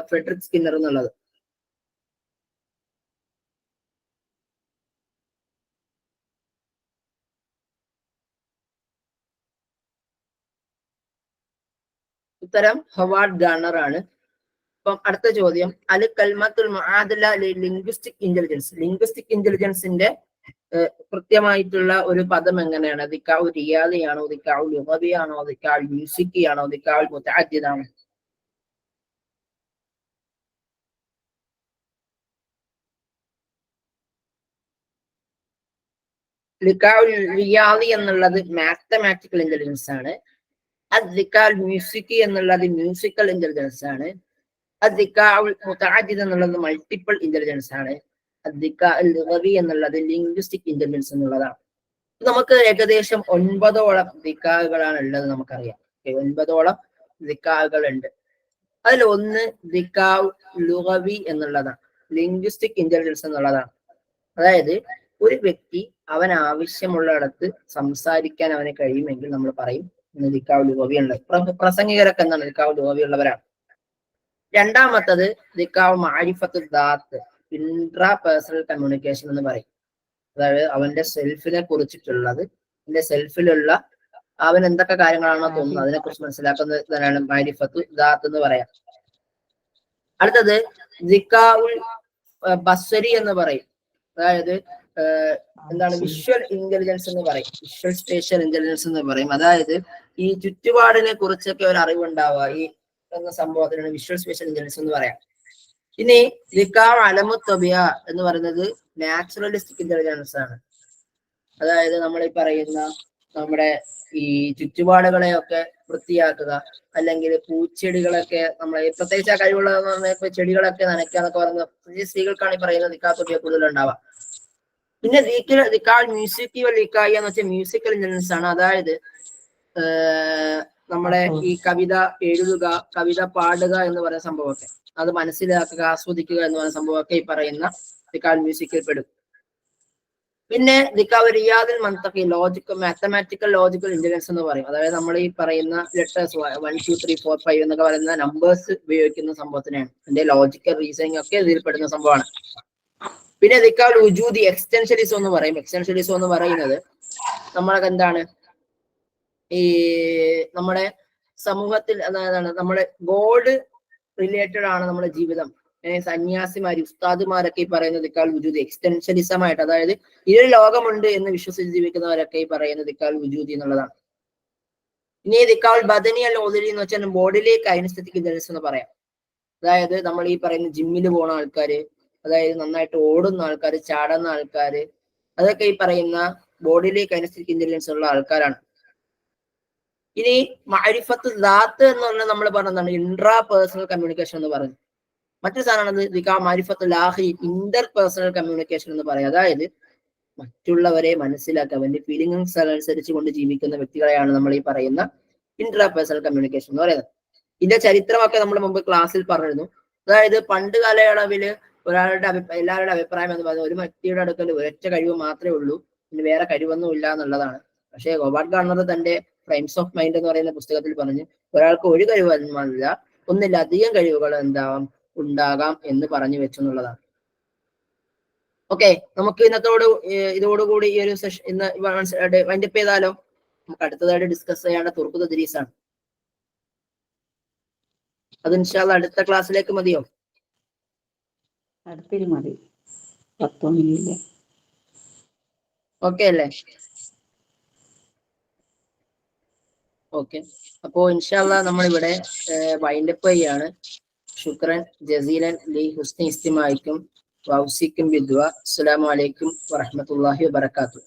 ഫ്രെഡറിക് സ്കിന്നർ എന്നുള്ളത്. ഉത്തരം ഹൊവാർഡ് ഗാർഡനർ ആണ്. അപ്പം അടുത്ത ചോദ്യം, അൽ കൽമത്തുൽ മുആദില ലിംഗ്വിസ്റ്റിക് ഇന്റലിജൻസ്, ലിംഗ്വിസ്റ്റിക് ഇന്റലിജൻസിന്റെ കൃത്യമായിട്ടുള്ള ഒരു പദം എങ്ങനെയാണ്? ദിക്കാഉ റിയാദിയാണോ, ദിക്കാഉ ലുഗവിയാണോ, ദിക്കാഉ മ്യൂസിക്കിയാണോ, ദിക്കാഉ മുതഅദ്ദിദാണോ? ദിക്കാഉ റിയാദി എന്നുള്ളത് മാത്തമാറ്റിക്കൽ ഇന്റലിജൻസ് ആണ്. ദിക്കാഉ മ്യൂസിക്കി എന്നുള്ളത് മ്യൂസിക്കൽ ഇന്റലിജൻസ് ആണ്. ദിക്കാഉ മുതഅദ്ദിദ് എന്നുള്ളത് മൾട്ടിപ്പിൾ ഇന്റലിജൻസ് ആണ്. ദിക്കാഉ ലുഗവി എന്നുള്ളത് ലിംഗ്വിസ്റ്റിക് ഇന്റലിജൻസ് എന്നുള്ളതാണ്. നമുക്ക് ഏകദേശം 9ഓളം ദിക്കാകളാണ് ഉള്ളത്, നമുക്കറിയാം. 9ഓളം ദിക്കാകൾ ഉണ്ട്. അതിൽ ഒന്ന് ദിക്കാഉ ലുഗവി എന്നുള്ളതാണ്, ലിംഗ്വിസ്റ്റിക് ഇന്റലിജൻസ് എന്നുള്ളതാണ്. അതായത് ഒരു വ്യക്തി അവൻ ആവശ്യമുള്ളിടത്ത് സംസാരിക്കാൻ അവന് കഴിയുമെങ്കിൽ നമ്മൾ പറയും ദിക്കാഉ ലുഗവി ഉള്ളത്. പ്രസംഗികരൊക്കെ എന്താണ് ദിക്കാഉ ലുഗവി ഉള്ളവരാണ്. രണ്ടാമത്തത് ദിക്കാഉ മഅരിഫത്തുൽ ദാത്ത്, ഇൻട്രാ പേഴ്സണൽ കമ്മ്യൂണിക്കേഷൻ എന്ന് പറയും. അതായത് അവന്റെ സെൽഫിനെ കുറിച്ചിട്ടുള്ളത്, അവന്റെ സെൽഫിലുള്ള അവൻ എന്തൊക്കെ കാര്യങ്ങളാണോ തോന്നുന്നത് അതിനെ കുറിച്ച് മനസ്സിലാക്കുന്നതാണ് മഅരിഫത്തു ദാത്ത് എന്ന് പറയാം. അടുത്തത് ദിക്കാഉൽ ബസ്വരി എന്ന് പറയും. അതായത് എന്താണ് വിഷ്വൽ ഇന്റലിജൻസ് എന്ന് പറയും, വിഷ്വൽ സ്പേഷ്യൽ ഇന്റലിജൻസ് എന്ന് പറയും. അതായത് ഈ ചുറ്റുപാടിനെ കുറിച്ചൊക്കെ ഒരു അറിവുണ്ടാവുക, ഈ എന്ന സംഭവത്തിനാണ് വിഷ്വൽ സ്പേഷ്യൽ ഇന്റലിജൻസ് എന്ന് പറയാം. ഇനി ദിക്കാഉ അലമു തബിയ എന്ന് പറയുന്നത് നാച്ചുറലിസ്റ്റിക് ഇന്റലിജൻസ് ആണ്. അതായത് നമ്മൾ ഈ പറയുന്ന നമ്മുടെ ഈ ചുറ്റുപാടുകളെയൊക്കെ വൃത്തിയാക്കുക, അല്ലെങ്കിൽ പൂച്ചെടികളൊക്കെ നമ്മളെ പ്രത്യേകിച്ച് ആ കഴിവുള്ളതെന്ന് പറഞ്ഞാൽ ചെടികളൊക്കെ നനയ്ക്കുക എന്നൊക്കെ പറയുന്നത് സ്ത്രീകൾക്കാണ് ഈ പറയുന്ന ദിക്കാഉ തബിയ കൂടുതൽ ഉണ്ടാവുക. പിന്നെ ദിക്കാഉ മ്യൂസിക്കി വൽ ഇക്കായി എന്ന് വെച്ചാൽ മ്യൂസിക്കൽ ഇന്റലിജൻസ് ആണ്. അതായത് നമ്മുടെ ഈ കവിത എഴുതുക, കവിത പാടുക എന്ന് പറയുന്ന സംഭവമൊക്കെ, അത് മനസ്സിലാക്കുക, ആസ്വദിക്കുക എന്ന് പറയുന്ന സംഭവമൊക്കെ ഈ പറയുന്ന ദിക്കാഉ മ്യൂസിക്കിൽ പെടും. പിന്നെ ദിക്കാഉ റിയാദിൽ മന്തഖി, ലോജിക്കൽ മാത്തമാറ്റിക്കൽ ലോജിക്കൽ ഇന്റലിജൻസ് എന്ന് പറയും. അതായത് നമ്മൾ ഈ പറയുന്ന ലെറ്റേഴ്സ് 1 2 3 4 5 എന്നൊക്കെ പറയുന്ന നമ്പേഴ്സ് ഉപയോഗിക്കുന്ന സംഭവത്തിനാണ്. അതിന്റെ ലോജിക്കൽ റീസണിങ് ഒക്കെ ഇതിൽ പെടുന്ന സംഭവമാണ്. പിന്നെ ദിക്കാഉൽ വുജൂദി, എക്സ്റ്റൻഷ്യലിസം എന്ന് പറയും. എക്സ്റ്റൻഷ്യലിസം എന്ന് പറയുന്നത് നമ്മളൊക്കെ എന്താണ് ഈ നമ്മുടെ സമൂഹത്തിൽ അതാണ് നമ്മുടെ ഗോഡ് റിലേറ്റഡ് ആണ് നമ്മുടെ ജീവിതം. സന്യാസിമാര് ഉസ്താദുമാരൊക്കെ ഈ പറയുന്നത് ഇക്കാൽ വുജൂദി എക്സ്റ്റൻഷനിസമായിട്ട്, അതായത് ഈ ഒരു ലോകമുണ്ട് എന്ന് വിശ്വസിച്ച് ജീവിക്കുന്നവരൊക്കെ ഈ പറയുന്നത് ഇക്കാൽ വുജൂദി എന്നുള്ളതാണ്. ഇനി ദിക്കാൽ ബദനി അല്ല ഒതിരി എന്ന് വെച്ചാൽ ബോഡിയിലെ കൈനസ്തെറ്റിക് ഇന്റലിജൻസ് എന്ന് പറയാം. അതായത് നമ്മൾ ഈ പറയുന്ന ജിമ്മിൽ പോണ ആൾക്കാര്, അതായത് നന്നായിട്ട് ഓടുന്ന ആൾക്കാര്, ചാടുന്ന ആൾക്കാര്, അതൊക്കെ ഈ പറയുന്ന ബോഡിയിലെ കൈനസ്തെറ്റിക് ഇന്റലിജൻസ് ഉള്ള ആൾക്കാരാണ്. ഇനി മഅരിഫത്ത് ദാത്ത് എന്ന് പറഞ്ഞാൽ നമ്മൾ പറഞ്ഞതാണ് ഇൻട്രാ പേഴ്സണൽ കമ്മ്യൂണിക്കേഷൻ എന്ന് പറയുന്നത്. മറ്റൊരു സാധനമാണ് മാരിഫത്ത് ലാഹി ഇന്റർ പേഴ്സണൽ കമ്മ്യൂണിക്കേഷൻ എന്ന് പറയാം. അതായത് മറ്റുള്ളവരെ മനസ്സിലാക്കുക, അവന്റെ ഫീലിംഗ്സ് അനുസരിച്ച് കൊണ്ട് ജീവിക്കുന്ന വ്യക്തികളെയാണ് നമ്മൾ ഈ പറയുന്ന ഇൻട്രാ പേഴ്സണൽ കമ്മ്യൂണിക്കേഷൻ എന്ന് പറയുന്നത്. ഇതിന്റെ ചരിത്രമൊക്കെ നമ്മൾ മുമ്പ് ക്ലാസ്സിൽ പറഞ്ഞിരുന്നു. അതായത് പണ്ട് കാലയളവില് എല്ലാവരുടെ അഭിപ്രായം എന്ന് പറയുന്നത് ഒരു വ്യക്തിയുടെ അടുക്കൽ ഒരൊറ്റ കഴിവ് മാത്രമേ ഉള്ളൂ, പിന്നെ വേറെ കഴിവൊന്നും ഇല്ല എന്നുള്ളതാണ്. പക്ഷേ റോബർട്ട് ഗാർണർ തന്റെ ഫ്രെയിംസ് ഓഫ് മൈൻഡ് എന്ന് പറയുന്ന പുസ്തകത്തിൽ പറഞ്ഞ് ഒരാൾക്ക് ഒരു കഴിവല്ല, ഒന്നിലധികം കഴിവുകൾ ഉണ്ടാകാം എന്ന് പറഞ്ഞു വെച്ചെന്നുള്ളതാണ്. ഓക്കെ, നമുക്ക് ഇതോടുകൂടി ഈ ഒരു സെഷൻ ഇന്ന് വൈൻഡപ്പ് ചെയ്താലോ? നമുക്ക് അടുത്തതായിട്ട് ഡിസ്കസ് ചെയ്യേണ്ട തുർക്കു തദ്രീസാണ്. അത് ഇൻഷാല്ലാ അടുത്ത ക്ലാസ്സിലേക്ക് മതിയോ? അടുത്തിൽ മതി, 10 മിനിറ്റ്. ഓക്കെ അല്ലേ? ഓക്കെ, അപ്പോ ഇൻഷാല്ലാ നമ്മളിവിടെ വൈൻഡപ്പ് ചെയ്യാണ്. ശുക്രൻ ജസീലൻ ലി ഹുസ്നി ഇസ്തിമായിക്കും വൗസിക്കും ബിദ്വ. അസ്സലാമു അലൈക്കും വറഹ്മത്തുള്ളാഹി വബറകാതുഹു.